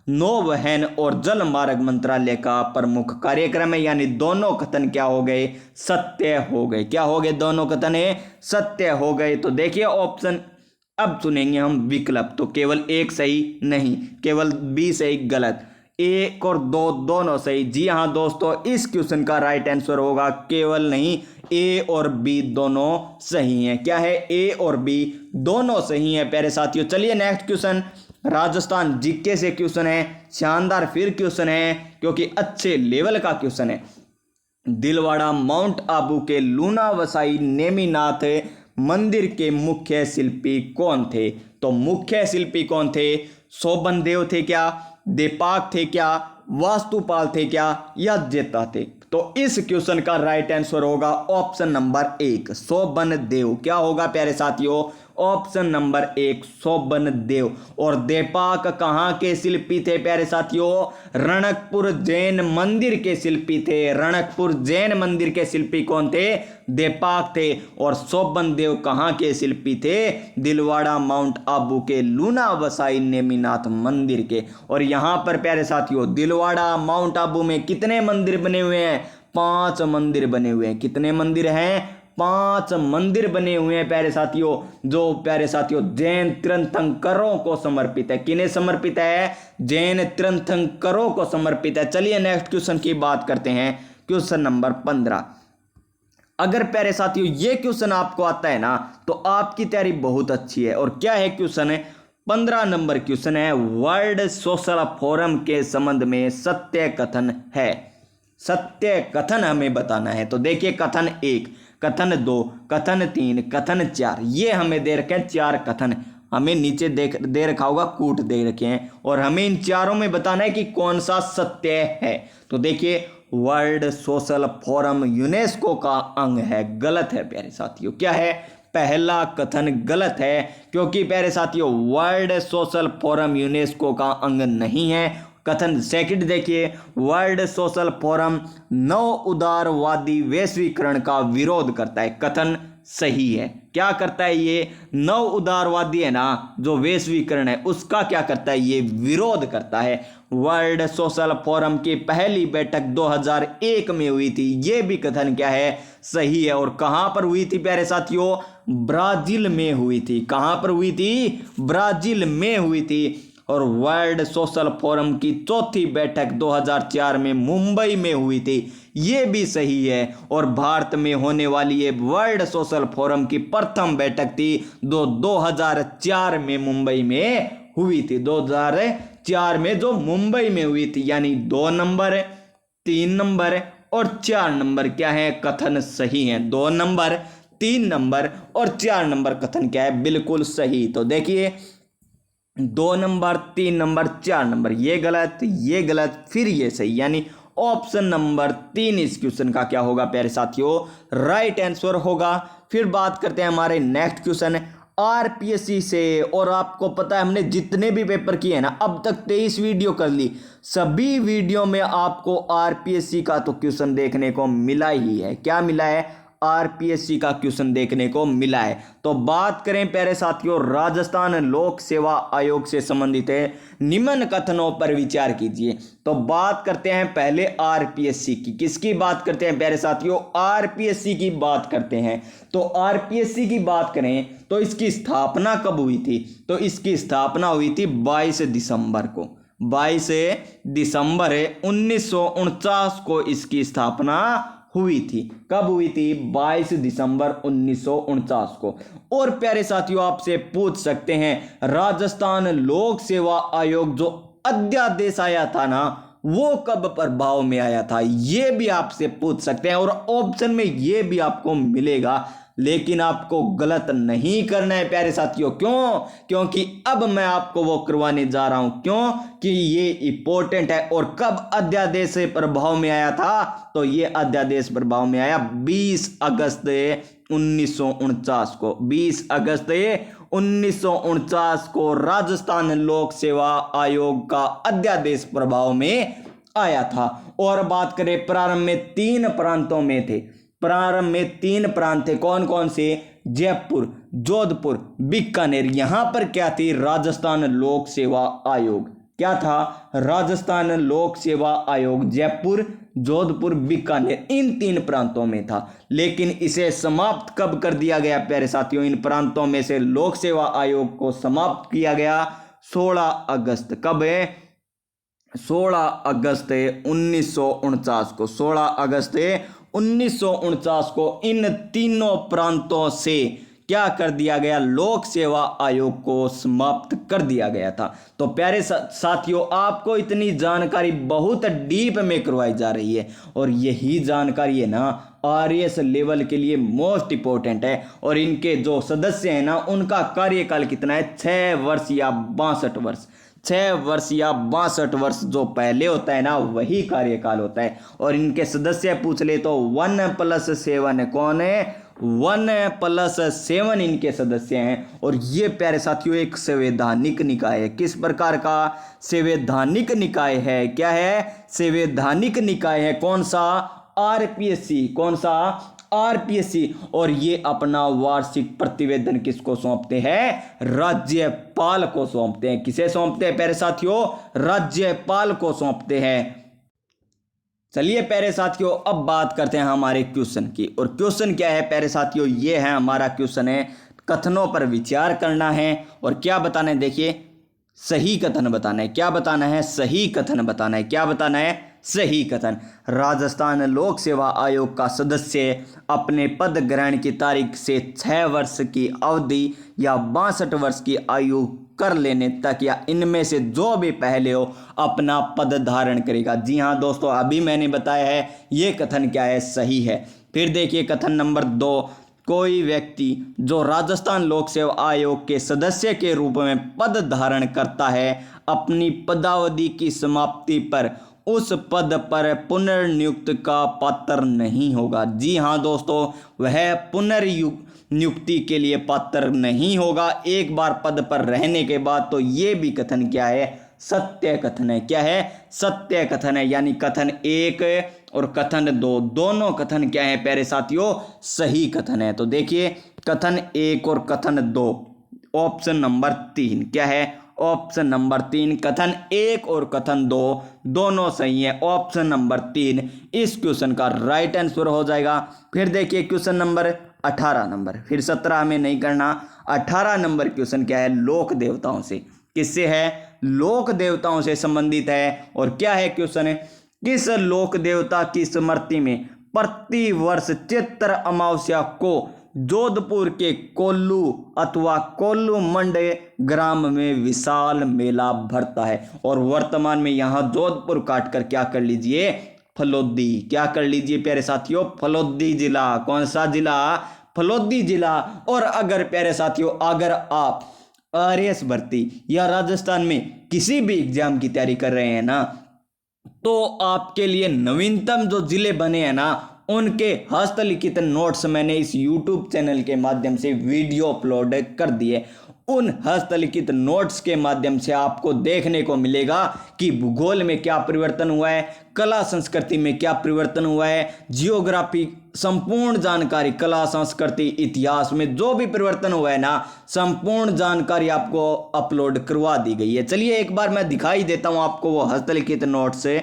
Speaker 1: नौवहन और जल मार्ग मंत्रालय का प्रमुख कार्यक्रम है। यानी दोनों कथन क्या हो गए? सत्य हो गए। क्या हो गए? दोनों कथन सत्य हो गए। तो देखिए ऑप्शन, अब चुनेंगे हम विकल्प, तो केवल एक सही नहीं, केवल बी सही गलत, 1 और 2 दोनों सही। जी हाँ दोस्तों, इस क्वेश्चन का राइट आंसर होगा केवल नहीं, ए और बी दोनों सही हैं। क्या है? ए और बी दोनों सही हैं प्यारे साथियों। चलिए नेक्स्ट क्वेश्चन, राजस्थान जीके से क्वेश्चन है, शानदार फिर क्वेश्चन है, क्योंकि अच्छे लेवल का क्वेश्चन है। दिलवाड़ा माउंट आबू के लूना वसाई नेमिनाथ मंदिर के मुख्य शिल्पी कौन थे? तो मुख्य शिल्पी कौन थे? शोभन देव थे क्या? दीपाक थे क्या? वास्तुपाल थे क्या? या जेता थे? तो इस क्वेश्चन का राइट आंसर होगा ऑप्शन नंबर 1, शोभन देव। क्या होगा प्यारे साथियों? ऑप्शन नंबर 1, शोभन देव। और दीपाक कहाँ के शिल्पी थे प्यारे साथियों? रणकपुर जैन मंदिर के शिल्पी थे। रणकपुर जैन मंदिर के शिल्पी कौन थे? दीपाक थे। और शोभन देव कहाँ के शिल्पी थे? दिलवाड़ा माउंट आबू के लूना वसाई नेमिनाथ मंदिर के। और यहाँ पर प्यारे साथियों, दिलवाड़ा माउंट आबू में कितने मंदिर बने हुए हैं? 5 मंदिर बने हुए हैं। कितने मंदिर हैं? 5 मंदिर बने हुए हैं प्यारे साथियों, जो प्यारे साथियों जैन तीर्थंकरों को समर्पित है। किन्हें समर्पित है? जैन तीर्थंकरों को समर्पित है। चलिए नेक्स्ट क्वेश्चन की बात करते हैं, क्वेश्चन नंबर 15। अगर प्यारे साथियों ये क्वेश्चन आपको आता है ना, तो आपकी तैयारी बहुत अच्छी है। और क्या है क्वेश्चन? है 15 नंबर क्वेश्चन है, वर्ल्ड सोशल फोरम के संबंध में सत्य कथन है। सत्य कथन हमें बताना है। तो देखिए, कथन 1, कथन 2, कथन 3, कथन 4, ये हमें दे रखे हैं 4 कथन। हमें नीचे दे रखा होगा, कूट दे रखे हैं, और हमें इन चारों में बताना है कि कौन सा सत्य है। तो देखिए, वर्ल्ड सोशल फोरम यूनेस्को का अंग है। गलत है प्यारे साथियों। क्या है? पहला कथन गलत है, क्योंकि प्यारे साथियों वर्ल्ड सोशल फोरम यूनेस्को का अंग नहीं है। कथन सेकंड देखिए, वर्ल्ड सोशल फोरम नव उदारवादी वैश्वीकरण का विरोध करता है। कथन सही है। क्या करता है? ये नव उदारवादी है ना, जो वैश्वीकरण है उसका क्या करता है? ये विरोध करता है। वर्ल्ड सोशल फोरम की पहली बैठक 2001 में हुई थी। ये भी कथन क्या है? सही है। और कहां पर हुई थी प्यारे साथियों? ब्राजील में हुई थी। कहां पर हुई थी? ब्राजील में हुई थी। और वर्ल्ड सोशल फोरम की चौथी बैठक 2004 में मुंबई में हुई थी। ये भी सही है। और भारत में होने वाली ये वर्ल्ड सोशल फोरम की प्रथम बैठक थी 2004 में मुंबई में हुई थी। 2004 में जो मुंबई में हुई थी। यानी 2 नंबर, 3 नंबर और 4 नंबर क्या है? कथन सही है। 2 नंबर, 3 नंबर और 4 नंबर कथन क्या है? बिल्कुल सही। तो देखिए, 2 नंबर, 3 नंबर, 4 नंबर ये गलत, ये गलत, फिर ये सही। यानी ऑप्शन नंबर 3 इस क्वेश्चन का क्या होगा प्यारे साथियों, राइट आंसर होगा। फिर बात करते हैं हमारे नेक्स्ट क्वेश्चन आरपीएससी से। और आपको पता है हमने जितने भी पेपर किए हैं ना, अब तक 23 वीडियो कर ली, सभी वीडियो में आपको आरपीएससी का तो क्वेश्चन देखने को मिला ही है। क्या मिला है, आरपीएससी का क्वेश्चन देखने को मिला है। तो बात करें प्यारे साथियों राजस्थान लोक सेवा आयोग से संबंधित है निम्न कथनों पर विचार कीजिए। तो बात करते हैं पहले आरपीएससी की, किसकी बात करते हैं प्यारे साथियों, आरपीएससी की बात करते हैं। तो आरपीएससी की बात करें तो इसकी स्थापना कब हुई थी, तो इसकी स्थापना हुई थी 22 दिसंबर को, 22 दिसंबर 1949 को इसकी स्थापना हुई थी। कब हुई थी, 22 दिसंबर 1949 को। और प्यारे साथियों आपसे पूछ सकते हैं राजस्थान लोक सेवा आयोग जो अध्यादेश आया था ना, वो कब प्रभाव में आया था, ये भी आपसे पूछ सकते हैं। और ऑप्शन में ये भी आपको मिलेगा, लेकिन आपको गलत नहीं करना है प्यारे साथियों। क्यों, क्योंकि अब मैं आपको वो करवाने जा रहा हूं। क्यों कि ये इंपॉर्टेंट है। और कब अध्यादेश प्रभाव में आया था, तो ये अध्यादेश प्रभाव में आया 20 अगस्त 1949 को। 20 अगस्त 1949 को राजस्थान लोक सेवा आयोग का अध्यादेश प्रभाव में आया था। और बात करें प्रारंभ में 3 प्रांतों में थे, प्रारंभ में 3 प्रांत थे, कौन कौन से, जयपुर, जोधपुर, बीकानेर। यहां पर क्या थी, राजस्थान लोक सेवा आयोग। क्या था, राजस्थान लोक सेवा आयोग जयपुर, जोधपुर, बीकानेर, इन 3 प्रांतों में था। लेकिन इसे समाप्त कब कर दिया गया प्यारे साथियों, इन प्रांतों में से लोक सेवा आयोग को समाप्त किया गया 16 अगस्त। कब है, 16 अगस्त 1949 को। 16 अगस्त 1949 को इन तीनों प्रांतों से क्या कर दिया गया, लोक सेवा आयोग को समाप्त कर दिया गया था। तो प्यारे साथियों आपको इतनी जानकारी बहुत डीप में करवाई जा रही है, और यही जानकारी है ना आरएस लेवल के लिए मोस्ट इंपॉर्टेंट है। और इनके जो सदस्य हैं ना, उनका कार्यकाल कितना है, 6 वर्ष या 62 वर्ष। 6 वर्ष या 62 वर्ष जो पहले होता है ना, वही कार्यकाल होता है। और इनके सदस्य पूछ ले तो 1+7 कौन है, 1+7 इनके सदस्य हैं। और ये प्यारे साथियों एक संवैधानिक निकाय है। किस प्रकार का, संवैधानिक निकाय है। क्या है, संवैधानिक निकाय है। कौन सा, आरपीएससी। कौन सा, आरपीएससी। और ये अपना वार्षिक प्रतिवेदन किसको सौंपते हैं, राज्यपाल को सौंपते हैं। किसे सौंपते हैं प्यारे साथियों, राज्यपाल को सौंपते हैं। चलिए प्यारे साथियों अब बात करते हैं हमारे क्वेश्चन की। और क्वेश्चन क्या है प्यारे साथियों, ये है हमारा क्वेश्चन है, कथनों पर विचार करना है और क्या बताना है, देखिए सही कथन बताना है। क्या बताना है, सही कथन बताना है। क्या बताना है, सही कथन। राजस्थान लोक सेवा आयोग का सदस्य अपने पद ग्रहण की तारीख से 6 वर्ष की अवधि या 62 वर्ष की आयु कर लेने तक या इनमें से जो भी पहले हो अपना पद धारण करेगा। जी हाँ दोस्तों, अभी मैंने बताया है ये कथन क्या है, सही है। फिर देखिए कथन नंबर 2, कोई व्यक्ति जो राजस्थान लोक सेवा आयोग के सदस्य के रूप में पद धारण करता है अपनी पदावधि की समाप्ति पर उस पद पर पुनर्नियुक्त का पात्र नहीं होगा। जी हाँ दोस्तों, वह पुनर्नियुक्ति के लिए पात्र नहीं होगा एक बार पद पर रहने के बाद। तो ये भी कथन क्या है, सत्य कथन है। क्या है, सत्य कथन है। यानी कथन 1 और कथन 2 दोनों कथन क्या है प्यारे साथियों, सही कथन है। तो देखिए कथन 1 और कथन 2, ऑप्शन नंबर 3 क्या है, ऑप्शन नंबर 3 कथन 1 और कथन 2 दोनों सही है। ऑप्शन नंबर 3 इस क्वेश्चन का राइट आंसर हो जाएगा। फिर देखिए क्वेश्चन नंबर 18 नंबर, फिर 17 हमें नहीं करना। 18 नंबर क्वेश्चन क्या है, लोक देवताओं से। किससे है, लोक देवताओं से संबंधित है। और क्या है क्वेश्चन, किस लोक देवता की स्मृति में प्रति वर्ष चैत्र अमावस्या को जोधपुर के कोल्लू अथवा कोल्लू मंड ग्राम में विशाल मेला भरता है। और वर्तमान में यहाँ जोधपुर काटकर क्या कर लीजिए, फलोदी। क्या कर लीजिए प्यारे साथियों, फलोदी जिला। कौन सा जिला, फलोदी जिला। और अगर प्यारे साथियों अगर आप आरएएस भर्ती या राजस्थान में किसी भी एग्जाम की तैयारी कर रहे हैं ना, तो आपके लिए नवीनतम जो जिले बने हैं ना, उनके हस्तलिखित नोट्स मैंने इस YouTube चैनल के माध्यम से वीडियो अपलोड कर दिए। उन हस्तलिखित नोट्स के माध्यम से आपको देखने को मिलेगा कि भूगोल में क्या परिवर्तन हुआ है, कला संस्कृति में क्या परिवर्तन हुआ है, जियोग्राफी संपूर्ण जानकारी, कला संस्कृति इतिहास में जो भी परिवर्तन हुआ है ना, संपूर्ण जानकारी आपको अपलोड करवा दी गई है। चलिए एक बार मैं दिखाई देता हूं आपको वो हस्तलिखित नोट्स से।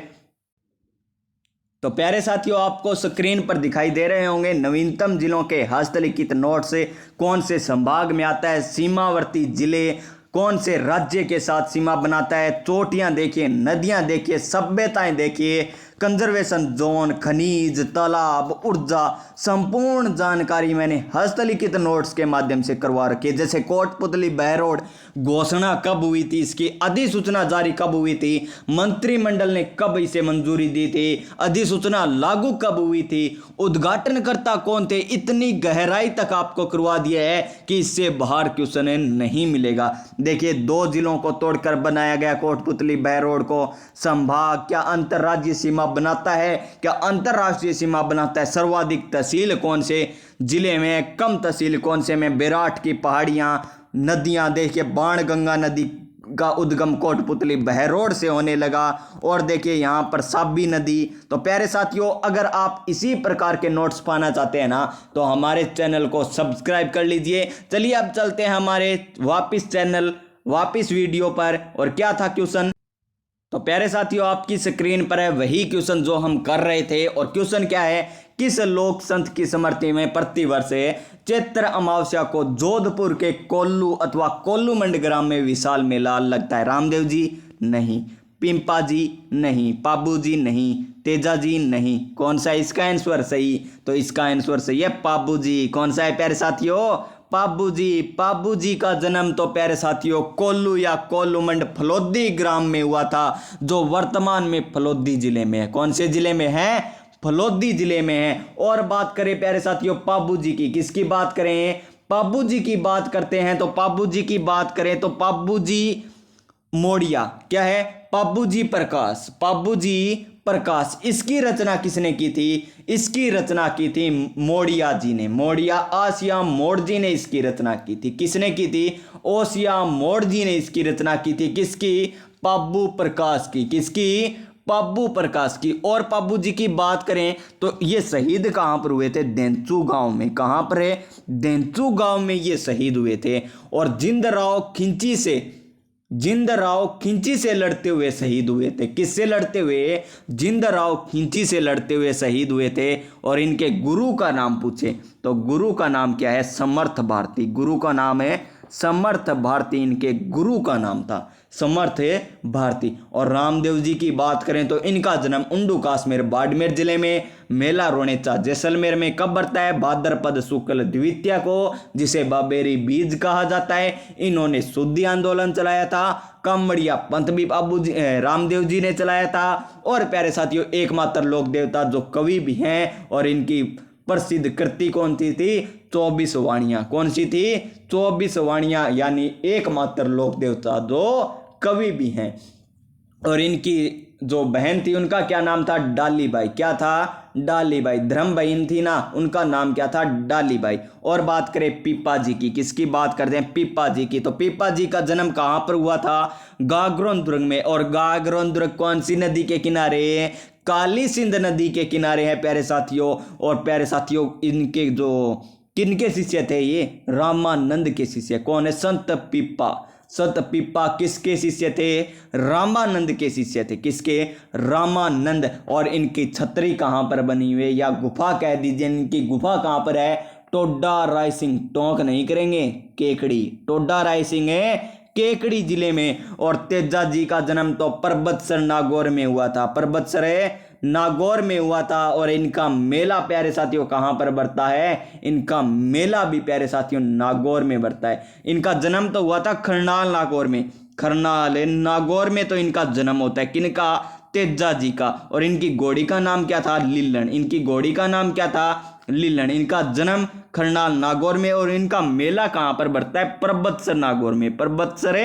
Speaker 1: तो प्यारे साथियों, आपको स्क्रीन पर दिखाई दे रहे होंगे नवीनतम जिलों के हस्तलिखित नोट से कौन से संभाग में आता है, सीमावर्ती जिले कौन से राज्य के साथ सीमा बनाता है, चोटियां देखिए, नदियां देखिए, सभ्यताएं देखिए, कंजर्वेशन जोन, खनिज, तालाब, ऊर्जा, संपूर्ण जानकारी मैंने हस्तलिखित नोट्स के माध्यम से करवा रखी है। जैसे कोटपुतली बहरोड घोषणा कब हुई थी, इसकी अधिसूचना जारी कब हुई थी, मंत्रिमंडल ने कब इसे मंजूरी दी थी, अधिसूचना लागू कब हुई थी, उद्घाटनकर्ता कौन थे, इतनी गहराई तक आपको करवा दिया है कि इससे बाहर क्वेश्चन नहीं मिलेगा। देखिए, 2 जिलों को तोड़कर बनाया गया कोटपुतली बहरोड को संभाग। क्या अंतर्राज्यीय सीमा बनाता है, क्या अंतर्राष्ट्रीय सीमा बनाता है, सर्वाधिक तहसील कौन से जिले में, कम तहसील कौन से में, विराट की पहाड़ियां, नदियां देखिए, बाणगंगा नदी का उद्गम कोटपुतली बहरोड से होने लगा, और देखिए यहाँ पर साबी नदी। तो प्यारे साथियों, अगर आप इसी प्रकार के नोट्स पाना चाहते हैं ना, तो हमारे चैनल को सब्सक्राइब कर लीजिए। चलिए अब चलते हैं हमारे वापिस वीडियो पर। और क्या था क्वेश्चन? तो प्यारे साथियों, आपकी स्क्रीन पर है वही क्वेश्चन जो हम कर रहे थे। और क्वेश्चन क्या है, किस लोक संत की स्मृति में प्रतिवर्ष चैत्र अमावस्या को जोधपुर के कोल्लू अथवा कोल्लूमंड ग्राम में विशाल मेला लगता है? रामदेव जी नहीं, पिंपा जी नहीं, पाबू जी नहीं, तेजा जी नहीं। कौन सा है इसका आंसर सही? तो इसका आंसर सही है पाबू जी। कौन सा है प्यारे साथियों? पाबू जी। पाबू जी का जन्म तो प्यारे साथियों कोल्लू या कोल्लूमंड फलोदी ग्राम में हुआ था, जो वर्तमान में फलोदी जिले में है। कौन से जिले में है? फलोदी जिले में है। और बात करें प्यारे साथियों पाबू जी की, किसकी बात करें? पाबू जी की बात करते हैं। तो पाबू जी की बात करें तो पाबू जी मोड़िया। क्या है? पाबू जी प्रकाश। पाबू जी प्रकाश। इसकी रचना किसने की थी? इसकी रचना की थी मोड़िया जी ने। मोड़िया आसिया मोड़ जी ने इसकी रचना की थी। किसने की थी? ओसिया मोड़ जी ने इसकी रचना की थी। किसकी? पाबू प्रकाश की। किसकी? पाबू प्रकाश की। और पाबू जी की बात करें तो ये शहीद कहाँ पर हुए थे? देंचू गांव में। कहाँ पर है? देंचू गांव में ये शहीद हुए थे। और जिंदराव खिंची से लड़ते हुए शहीद हुए थे। किससे लड़ते हुए? जिंदराव खिंची से लड़ते हुए शहीद हुए थे। और इनके गुरु का नाम पूछे तो गुरु का नाम क्या है? समर्थ भारती। गुरु का नाम है समर्थ भारती। इनके गुरु का नाम था समर्थ भारती। और रामदेव जी की बात करें तो इनका जन्म उंडू काश्मीर बाड़मेर जिले में, मेला रोनेचा जैसलमेर में कब बढ़ता है? भाद्रपद शुक्ल द्वितीया को, जिसे बाबेरी बीज कहा जाता है। इन्होंने शुद्धि आंदोलन चलाया था। कामड़िया पंथ भी रामदेव जी ने चलाया था। और प्यारे साथियों, एकमात्र लोक देवता जो कवि भी हैं, और इनकी प्रसिद्ध कृति कौन सी थी? 24 वाणियां। कौन सी थी? 24 वाणियां, यानी एकमात्र लोक देवता जो कवि भी हैं। और इनकी जो बहन थी उनका क्या नाम था? डालीबाई। क्या था? डालीबाई। धर्म बहन थी ना, उनका नाम क्या था? डालीबाई। और बात करें पीपा जी की, किसकी बात करते हैं? पीपा जी की। तो पीपा जी का जन्म कहाँ पर हुआ था? गागरोन दुर्ग में। और गागरोन दुर्ग कौन सी नदी के किनारे? काली सिंध नदी के किनारे है प्यारे साथियों। और प्यारे साथियों, इनके जो किनके शिष्य थे? ये रामानंद के शिष्य। कौन है? संत पीपा। संत पीपा किसके शिष्य थे? रामानंद के शिष्य थे। किसके? रामानंद। और इनकी छतरी कहाँ पर बनी हुई है, या गुफा कह दीजिए, इनकी गुफा कहाँ पर है? टोडा रायसिंह। टोंक नहीं करेंगे, केकड़ी। टोडा रायसिंह है केकड़ी जिले में। और तेजा जी का जन्म तो परबतसर नागौर में हुआ था। परबतसर है नागौर में हुआ था। और इनका मेला प्यारे साथियों कहाँ पर बढ़ता है? इनका मेला भी प्यारे साथियों नागौर में बढ़ता है। इनका जन्म तो हुआ था खरनाल नागौर में। खरनाल नागौर में तो इनका जन्म होता है। किनका? तेजा जी का। और इनकी घोड़ी का नाम क्या था? लीलन। इनकी घोड़ी का नाम क्या था? लीलन। इनका जन्म खरनाल नागौर में। और इनका मेला कहाँ पर बढ़ता है? परबतसर नागौर में। परबतसर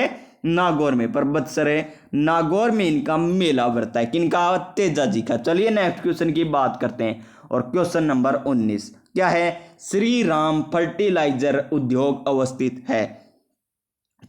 Speaker 1: नागौर में, पर्वतसर है नागौर में इनका मेला भरता है। किनका? तेजा जी का। चलिए नेक्स्ट क्वेश्चन की बात करते हैं और क्वेश्चन नंबर 19 क्या है? श्री राम फर्टिलाइजर उद्योग अवस्थित है।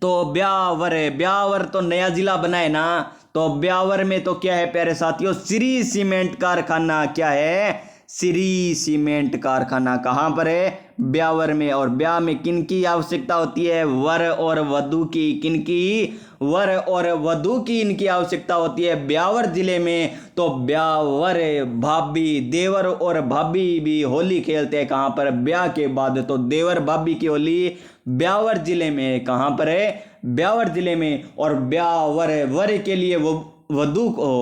Speaker 1: तो ब्यावर है, ब्यावर तो नया जिला बना है ना, तो ब्यावर में तो क्या है प्यारे साथियों? श्री सीमेंट कारखाना। क्या है? श्री सीमेंट कारखाना। कहां पर है? ब्यावर में। और ब्याह में किन की आवश्यकता होती है? वर और वधू की। किन की? वर और वधू की इनकी आवश्यकता होती है ब्यावर जिले में। तो ब्यावर भाभी, देवर और भाभी भी होली खेलते हैं। कहां पर? ब्याह के बाद। तो देवर भाभी की होली ब्यावर जिले में। कहां पर है? ब्यावर जिले में। और ब्यावर वर के लिए वो वधू को,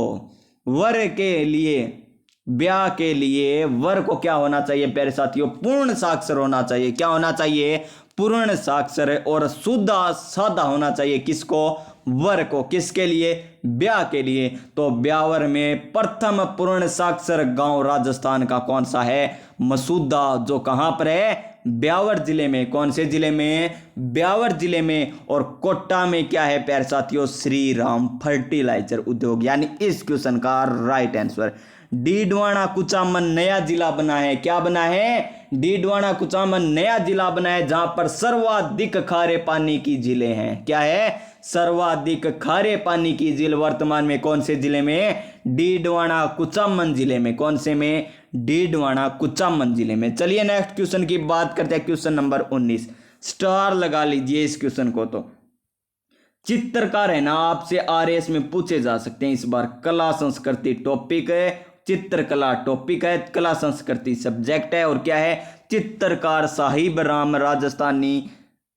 Speaker 1: वर के लिए, ब्याह के लिए वर को क्या होना चाहिए प्यारे साथियों? पूर्ण साक्षर होना चाहिए। क्या होना चाहिए? पूर्ण साक्षर और शुद्ध सादा होना चाहिए। किसको? वर को। किसके लिए? ब्याह के लिए। तो ब्यावर में प्रथम पूर्ण साक्षर गांव राजस्थान का कौन सा है? मसूदा, जो कहां पर है? ब्यावर जिले में। कौन से जिले में? ब्यावर जिले में। और कोटा में क्या है प्यारे साथियों? श्री राम फर्टिलाइजर उद्योग। यानी इस क्वेश्चन का राइट आंसर डीडवाना कुचामन नया जिला बना है। क्या बना है? डीडवाना कुचामन नया जिला बना है जहां पर सर्वाधिक खारे पानी की झीलें हैं। क्या है? सर्वाधिक खारे पानी की झील वर्तमान में कौन से जिले में? डीडवाना कुचामन जिले में। कौन से में? डीडवाना कुचामन जिले में। चलिए नेक्स्ट क्वेश्चन की बात करते हैं। क्वेश्चन नंबर 19 स्टार लगा लीजिए इस क्वेश्चन को। तो चित्रकार है ना, आपसे आरएस में पूछे जा सकते हैं इस बार। कला संस्कृति टॉपिक है, चित्रकला टॉपिक है, कला संस्कृति सब्जेक्ट है। और क्या है? चित्रकार साहिब राम राजस्थानी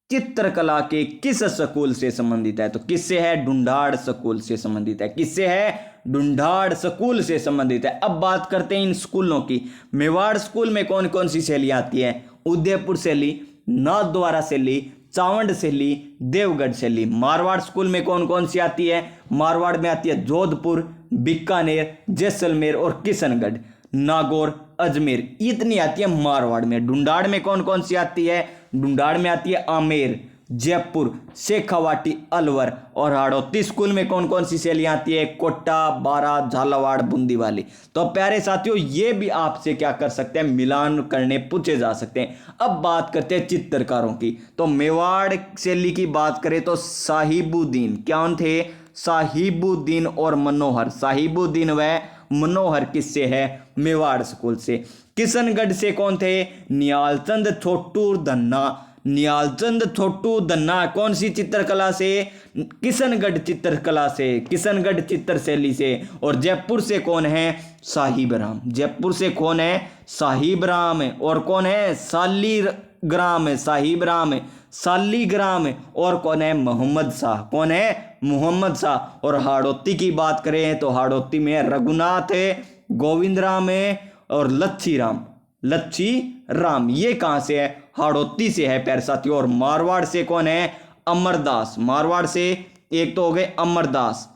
Speaker 1: चित्रकला के किस स्कूल से संबंधित है? तो किससे है? ढूंढाड़ स्कूल से संबंधित है। किससे है? ढूंढाड़ स्कूल से संबंधित है। अब बात करते हैं इन स्कूलों की। मेवाड़ स्कूल में कौन कौन सी शैलियां आती है? उदयपुर शैली, नाथद्वारा शैली, चावंड शैली, देवगढ़ शैली। मारवाड़ स्कूल में कौन कौन सी आती है? मारवाड़ में आती है जोधपुर, बीकानेर, जैसलमेर और किशनगढ़, नागौर, अजमेर, इतनी आती है मारवाड़ में। ढूंढाड़ में कौन कौन सी आती है? ढूंढाड़ में आती है आमेर, जयपुर, शेखावाटी, अलवर। और हाड़ौती स्कूल में कौन कौन सी शैलियां आती है? कोटा, बारा, झालावाड़, बूंदी वाली। तो प्यारे साथियों ये भी आपसे क्या कर सकते हैं? मिलान करने पूछे जा सकते हैं। अब बात करते हैं चित्रकारों की। तो मेवाड़ शैली की बात करें तो साहिबुद्दीन, कौन थे? साहिबुद्दीन और मनोहर। साहिबुद्दीन व मनोहर किससे है? मेवाड़ स्कूल से। किशनगढ़ से कौन थे? नियालचंद छोटू धन्ना। नियालचंद छोटू धन्ना कौन सी चित्रकला से? किशनगढ़ चित्रकला से, किशनगढ़ चित्र शैली से। और जयपुर से कौन है? साहिब राम। जयपुर से कौन है? साहिब राम। और कौन है? सालीग्राम, साहिब राम, सालीग्राम। और कौन है? मोहम्मद शाह। कौन है? मोहम्मद शाह। और हाड़ौती की बात करें तो हाड़ौती में रघुनाथ है, गोविंद राम है और लच्छी राम। लच्छी राम ये कहां से है? हाड़ौती से है प्यारे साथियों। और मारवाड़ से कौन है? अमरदास। मारवाड़ से एक तो हो गए अमरदास,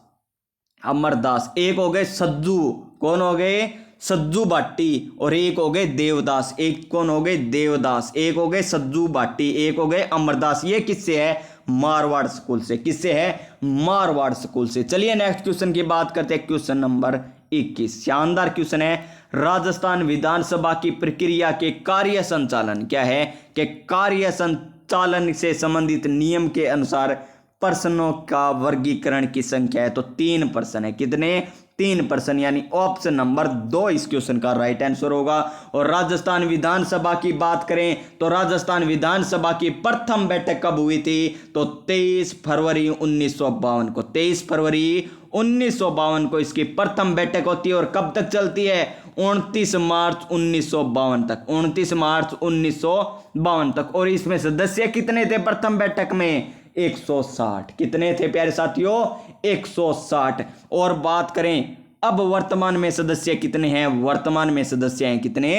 Speaker 1: अमरदास। एक हो गए सज्जू। कौन हो गए? सज्जू बाटी। और एक हो गए देवदास। एक कौन हो गए? देवदास। एक हो गए सज्जू बाटी, एक हो गए अमरदास। ये किससे है? मारवाड़ स्कूल से। किससे है? मारवाड़ स्कूल से। चलिए नेक्स्ट क्वेश्चन की बात करते हैं। क्वेश्चन नंबर 21 शानदार क्वेश्चन है। राजस्थान विधानसभा की प्रक्रिया के कार्य संचालन। क्या है? कि कार्य संचालन से संबंधित नियम के अनुसार प्रश्नों का वर्गीकरण की संख्या है तो 3 प्रश्न है। कितने? 3 प्रश्न, यानी ऑप्शन नंबर 2 इस क्वेश्चन का राइट आंसर होगा। और राजस्थान विधानसभा की बात करें तो राजस्थान विधानसभा की प्रथम बैठक कब हुई थी? तो 23 फरवरी 1952 को। 23 फरवरी 1952 को इसकी प्रथम बैठक होती है। और कब तक चलती है? 29 मार्च 1952 तक। 29 मार्च 1952 तक। और इसमें सदस्य कितने थे प्रथम बैठक में? 160। कितने थे प्यारे साथियों? 160। और बात करें अब वर्तमान में सदस्य कितने हैं? वर्तमान में सदस्य हैं कितने?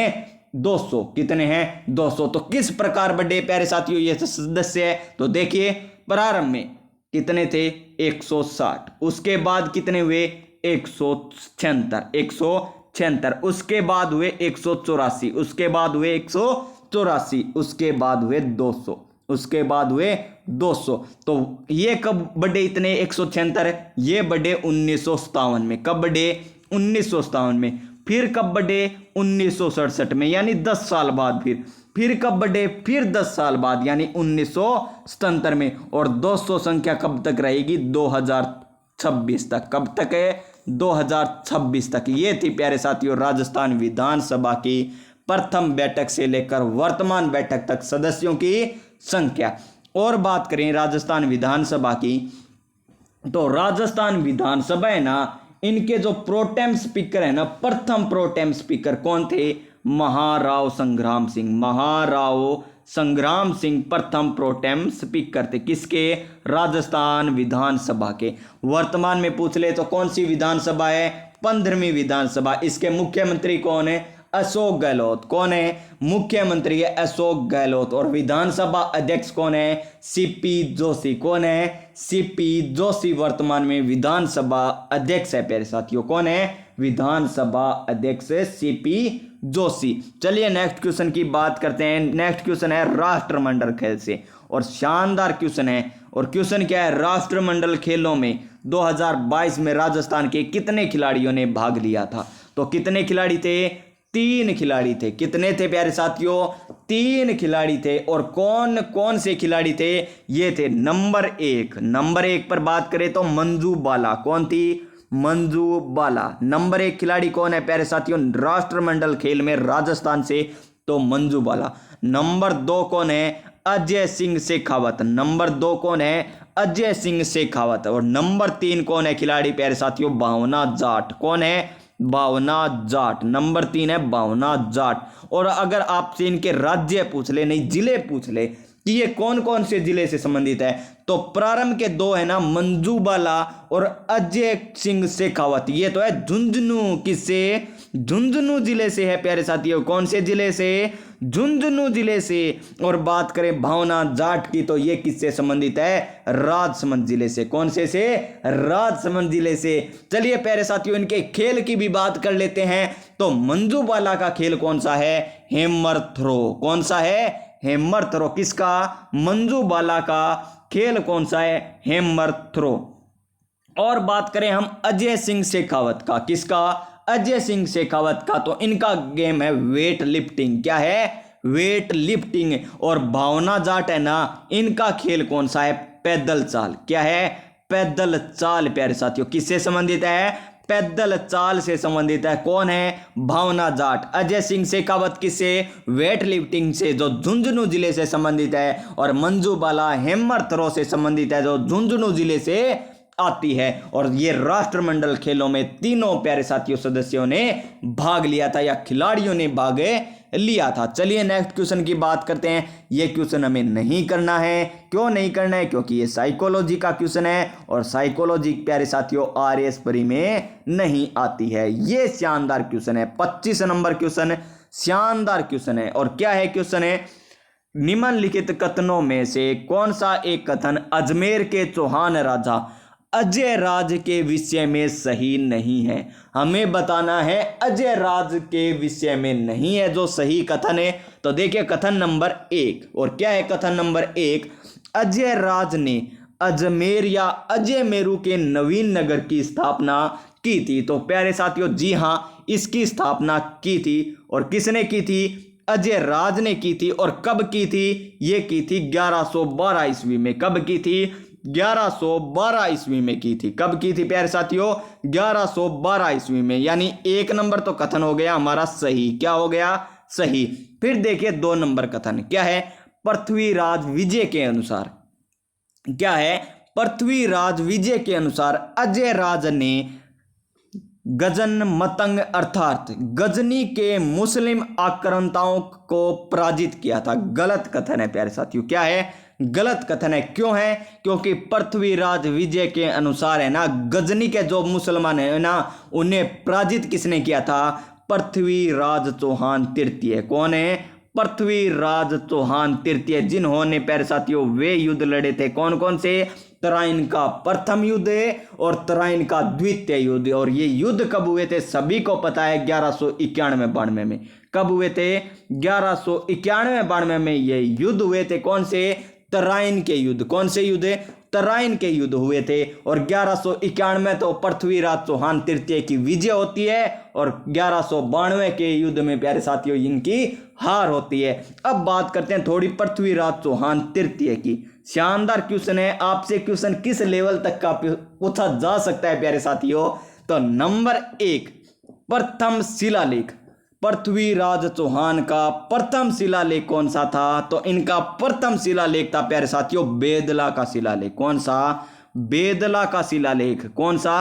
Speaker 1: 200। कितने हैं? 200। तो किस प्रकार बढ़े प्यारे साथियों ये सदस्य है? तो देखिए प्रारंभ में कितने थे? 160। उसके बाद कितने हुए? 176। 176। उसके बाद हुए 184। उसके बाद हुए 184। उसके बाद हुए 200। उसके बाद हुए 200। तो ये कब बढ़े इतने 176? ये बढ़े 1957 में। कब बढ़े? 1957 में। फिर कब बढ़े? 1967 में, यानी 10 साल बाद। फिर कब बढ़े? फिर 10 साल बाद, यानी 1977 में। और 200 संख्या कब तक रहेगी? 2026 तक। कब तक है? 2026 तक। ये थी प्यारे साथियों राजस्थान विधानसभा की प्रथम बैठक से लेकर वर्तमान बैठक तक सदस्यों की संख्या। और बात करें राजस्थान विधानसभा की, तो राजस्थान विधानसभा है ना, इनके जो प्रोटेम स्पीकर है ना, प्रथम प्रोटेम स्पीकर कौन थे? महाराव संग्राम सिंह। महाराव संग्राम सिंह प्रथम प्रोटेम स्पीकर थे। किसके? राजस्थान विधानसभा के। वर्तमान में पूछ ले तो कौन सी विधानसभा है? 15वीं विधानसभा। इसके मुख्यमंत्री कौन है? अशोक गहलोत। कौन है? मुख्यमंत्री है अशोक गहलोत। और विधानसभा अध्यक्ष कौन है? सीपी जोशी। कौन है? सीपी जोशी वर्तमान में विधानसभा अध्यक्ष है प्यारे साथियों। कौन है? विधानसभा अध्यक्ष सीपी जोशी। चलिए नेक्स्ट क्वेश्चन की बात करते हैं। नेक्स्ट क्वेश्चन है राष्ट्रमंडल खेल से, और शानदार क्वेश्चन है। और क्वेश्चन क्या है? राष्ट्रमंडल खेलों में 2022 में राजस्थान के कितने खिलाड़ियों ने भाग लिया था? तो कितने खिलाड़ी थे? 3 खिलाड़ी थे। कितने थे प्यारे साथियों? 3 खिलाड़ी थे। और कौन कौन से खिलाड़ी थे? ये थे नंबर 1 पर बात करें तो मंजू बाला। कौन थी? मंजू बाला। नंबर 1 खिलाड़ी कौन है प्यारे साथियों राष्ट्रमंडल खेल में राजस्थान से? तो मंजू बाला। नंबर 2 कौन है? अजय सिंह शेखावत। नंबर 2 कौन है? अजय सिंह शेखावत। और नंबर 3 कौन है खिलाड़ी प्यारे साथियों? भावना जाट। कौन है? भावना जाट। नंबर 3 है भावना जाट। और अगर आपसे इनके राज्य पूछ ले, नहीं जिले पूछ ले कि ये कौन कौन से जिले से संबंधित है, तो प्रारंभ के 2 है ना, मंजू बाला और अजय सिंह शेखावत, ये तो है झुंझुनू। किससे? झुंझुनू जिले से है प्यारे साथियों। कौन से जिले से? झुंझुनू जिले से। और बात करें भावना जाट की, तो ये किससे संबंधित है? राजसमंद जिले से। कौन से? राजसमंद जिले से। चलिए प्यारे साथियों इनके खेल की भी बात कर लेते हैं। तो मंजू बाला का खेल कौन सा है? Hammer throw. कौन सा है? Hammer throw. किसका? मंजू बाला का खेल कौन सा है? Hammer throw. और बात करें हम अजय सिंह शेखावत का। किसका? अजय सिंह शेखावत का। तो इनका गेम है वेट लिफ्टिंग। क्या है? Weight lifting. और भावना जाट है ना, इनका खेल कौन सा है? पैदल चाल। क्या है? पैदल चाल प्यारे साथियों। किससे संबंधित है? पैदल चाल से संबंधित है। कौन है? भावना जाट। अजय सिंह शेखावत किससे? वेट लिफ्टिंग से, जो झुंझुनू जिले से संबंधित है। और मंजू बाला हैमर थ्रो से संबंधित है, जो झुंझुनू जिले से आती है। और ये राष्ट्रमंडल खेलों में तीनों प्यारे साथियों सदस्यों ने भाग लिया था, या खिलाड़ियों ने भाग लिया था। चलिए नेक्स्ट क्वेश्चन की बात करते हैं। ये क्वेश्चन हमें नहीं करना है। क्यों नहीं करना है? क्योंकि ये साइकोलॉजी का क्वेश्चन है, और साइकोलॉजी प्यारे साथियों आरएस परी में नहीं आती है। ये शानदार क्वेश्चन है, 25 नंबर क्वेश्चन, शानदार क्वेश्चन है। और क्या है क्वेश्चन? है निम्नलिखित कथनों में से कौन सा एक कथन अजमेर के चौहान राजा अजय राज के विषय में सही नहीं है? हमें बताना है अजय राज के विषय में नहीं है जो सही कथन है। तो देखिए कथन नंबर 1। और क्या है कथन नंबर 1? अजय राज ने अजमेर या अजय मेरू के नवीन नगर की स्थापना की थी। तो प्यारे साथियों जी हाँ, इसकी स्थापना की थी। और किसने की थी? अजय राज ने की थी। और कब की थी? ये की थी 1112 ईस्वी में। कब की थी? 1112 ईस्वी में की थी। कब की थी प्यारे साथियों? 1112 ईस्वी में। यानी 1 नंबर तो कथन हो गया हमारा सही। क्या हो गया? सही। फिर देखिए 2 नंबर कथन क्या है? पृथ्वीराज विजय के अनुसार। क्या है? पृथ्वीराज विजय के अनुसार अजय राज ने गजन मतंग अर्थात गजनी के मुस्लिम आक्रांताओं को पराजित किया था। गलत कथन है प्यारे साथियों। क्या है? गलत कथन है। क्यों है? क्योंकि पृथ्वीराज विजय के अनुसार है ना, गजनी के जो मुसलमान है ना, उन्हें पराजित किसने किया था? पृथ्वीराज चौहान तृतीय। कौन है? पृथ्वीराज चौहान तृतीय, जिन्होंने प्यारे साथियों वे युद्ध लड़े थे। कौन कौन से? तराइन का प्रथम युद्ध और तराइन का द्वितीय युद्ध। और ये युद्ध कब हुए थे? सभी को पता है 1191-92 में। कब हुए थे? 1191-92 में ये युद्ध हुए थे। कौन से? तराइन के युद्ध। कौन से युद्ध है? तराइन के युद्ध हुए थे। और 1191 तो पृथ्वीराज चौहान तृतीय की विजय होती है और 1192 के युद्ध में प्यारे साथियों इनकी हार होती है। अब बात करते हैं थोड़ी पृथ्वीराज चौहान तृतीय की। शानदार क्वेश्चन है, आपसे क्वेश्चन किस लेवल तक का पूछा जा सकता है प्यारे साथियों? तो नंबर 1, प्रथम शिलालेख। पृथ्वीराज चौहान का प्रथम शिलालेख कौन सा था? तो इनका प्रथम शिलालेख था प्यारे साथियों बेदला का शिलालेख। कौन सा? बेदला का शिलालेख। कौन सा?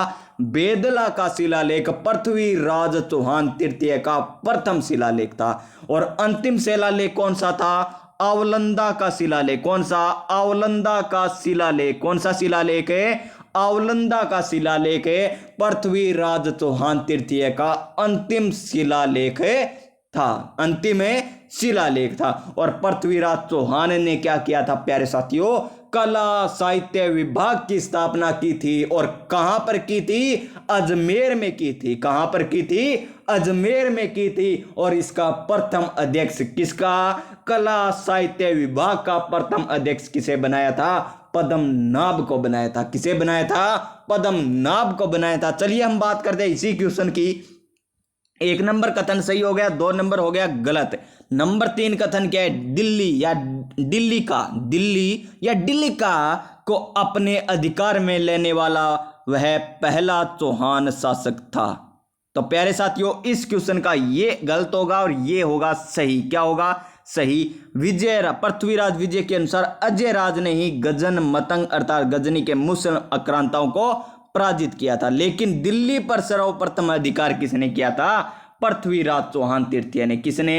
Speaker 1: बेदला का शिलालेख पृथ्वीराज चौहान तृतीय का प्रथम शिलालेख था। और अंतिम शिलालेख कौन सा था? आवलंदा का शिलालेख। कौन सा? आवलंदा का शिलालेख। कौन सा शिलालेख है? आवलंदा का शिलालेख है पृथ्वीराज चौहान तृतीय का अंतिम शिलालेख था। अंतिम शिलालेख था। और पृथ्वीराज चौहान ने क्या किया था प्यारे साथियों? कला साहित्य विभाग की स्थापना की थी। और कहां पर की थी? अजमेर में की थी। कहां पर की थी? अजमेर में की थी। और इसका प्रथम अध्यक्ष किसका? कला साहित्य विभाग का प्रथम अध्यक्ष किसे बनाया था? पद्मनाभ को बनाया था। किसे बनाया था? पद्मनाभ को बनाया था। चलिए हम बात करते हैं इसी क्वेश्चन की। 1 नंबर कथन सही हो गया, 2 नंबर हो गया गलत। नंबर 3 कथन क्या है? दिल्ली या दिल्ली का को अपने अधिकार में लेने वाला वह पहला चौहान शासक था। तो प्यारे साथियों इस क्वेश्चन का ये गलत होगा और ये होगा सही। क्या होगा? सही। पृथ्वीराज विजय के अनुसार अजय राज ने ही गजन मतंग अर्थात गजनी के मुस्लिम आक्रांताओं को पराजित किया था। लेकिन दिल्ली पर सर्वप्रथम अधिकार किसने किया था? पृथ्वीराज चौहान तृतीय ने। किसने?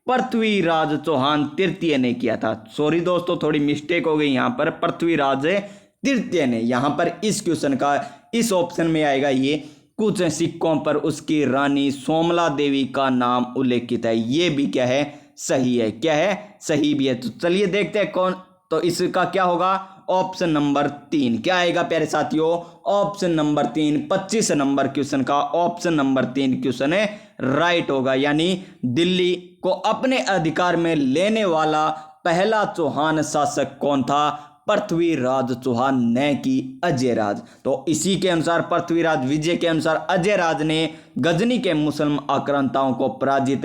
Speaker 1: पृथ्वीराज चौहान तृतीय ने किया था। सॉरी दोस्तों थोड़ी मिस्टेक हो गई यहाँ पर, पृथ्वीराज तृतीय ने। यहाँ पर इस क्वेश्चन का इस ऑप्शन में आएगा ये, कुछ सिक्कों पर उसकी रानी सोमला देवी का नाम उल्लेखित है। ये भी क्या है? सही है। क्या है? सही भी है। तो चलिए देखते हैं कौन। तो इसका क्या होगा? ऑप्शन नंबर 3 क्या आएगा प्यारे साथियों? ऑप्शन नंबर 3 25 नंबर क्वेश्चन का ऑप्शन नंबर 3 क्वेश्चन है राइट होगा। यानी दिल्ली को अपने अधिकार में लेने वाला पहला चौहान शासक कौन था? पृथ्वीराज चौहान, न कि अजय राज। तो इसी के अनुसार पृथ्वीराज विजय के अनुसार अजय राज ने गजनी के मुस्लिम आक्रांताओं को पराजित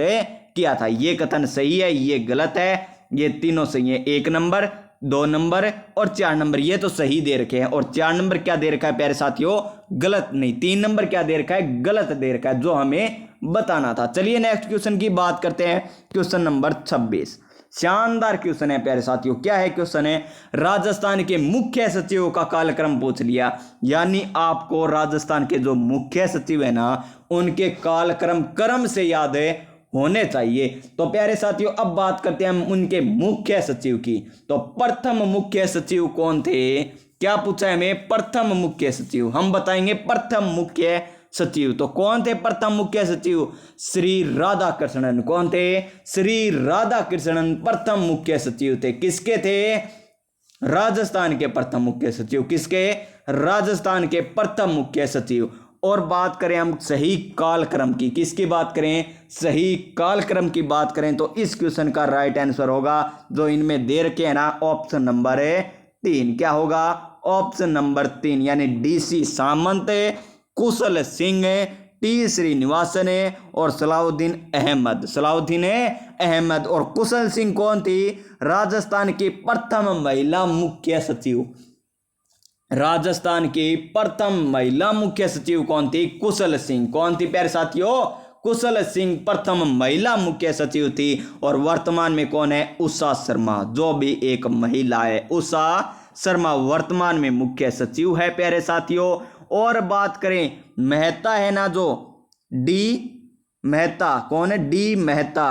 Speaker 1: किया था। ये कथन सही है, ये गलत है, ये तीनों सही है। 1 नंबर, 2 नंबर और 4 नंबर ये तो सही दे रखे हैं। और 4 नंबर क्या दे रखा है प्यारे साथियों? गलत नहीं। 3 नंबर क्या दे रखा है? गलत दे रखा है, जो हमें बताना था। चलिए नेक्स्ट क्वेश्चन की बात करते हैं। क्वेश्चन नंबर 26 शानदार क्वेश्चन है प्यारे साथियों। क्या है क्वेश्चन? है राजस्थान के मुख्य सचिवों का कालक्रम पूछ लिया। यानी आपको राजस्थान के जो मुख्य सचिव है ना उनके कालक्रम क्रम से याद होने चाहिए। तो प्यारे साथियों अब बात करते हैं हम उनके मुख्य सचिव की। तो प्रथम मुख्य सचिव कौन थे? क्या पूछा है हमें? प्रथम मुख्य सचिव। हम बताएंगे प्रथम मुख्य सचिव। तो कौन थे प्रथम मुख्य सचिव? श्री राधाकृष्णन। कौन थे? श्री राधाकृष्णन प्रथम मुख्य सचिव थे। किसके थे? राजस्थान के प्रथम मुख्य सचिव। किसके? राजस्थान के प्रथम मुख्य सचिव। और बात करें हम सही कालक्रम की, किसकी बात करें? सही कालक्रम की बात करें तो इस क्वेश्चन का राइट आंसर होगा जो इनमें दे रखे है ना ऑप्शन नंबर 3। क्या होगा? ऑप्शन नंबर 3 यानी DC सामंत, कुशल सिंह, T श्रीनिवासन और सलाउद्दीन अहमद। सलाउद्दीन अहमद और कुशल सिंह कौन थी? राजस्थान की प्रथम महिला मुख्य सचिव। राजस्थान की प्रथम महिला मुख्य सचिव कौन थी? कुशल सिंह। कौन थी प्यारे साथियों? कुशल सिंह प्रथम महिला मुख्य सचिव थी। और वर्तमान में कौन है? उषा शर्मा, जो भी एक महिला है। उषा शर्मा वर्तमान में मुख्य सचिव है प्यारे साथियों। और बात करें मेहता है ना, जो डी मेहता कौन है? डी मेहता,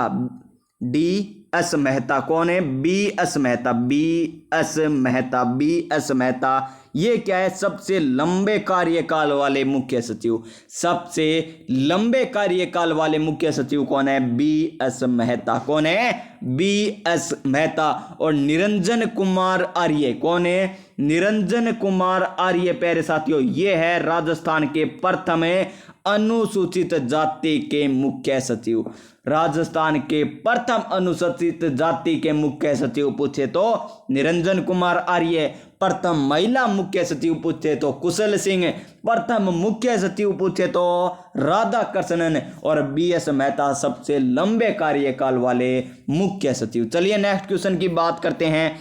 Speaker 1: DS मेहता कौन है? BS Mehta, BS Mehta, BS Mehta. ये क्या है? सबसे लंबे कार्यकाल वाले मुख्य सचिव। सबसे लंबे कार्यकाल वाले मुख्य सचिव कौन है? BS मेहता। कौन है? BS मेहता। और निरंजन कुमार आर्य कौन है? निरंजन कुमार आर्य प्यारे साथियों ये है राजस्थान के प्रथम अनुसूचित जाति के मुख्य सचिव। राजस्थान के प्रथम अनुसूचित जाति के मुख्य सचिव पूछे तो निरंजन निरंजन कुमार आर्य प्रथम महिला मुख्य सचिव पूछे तो कुशल सिंह, प्रथम मुख्य सचिव पूछे तो राधा कृष्णन और BS मेहता सबसे लंबे कार्यकाल वाले मुख्य सचिव। चलिए नेक्स्ट क्वेश्चन की बात करते हैं।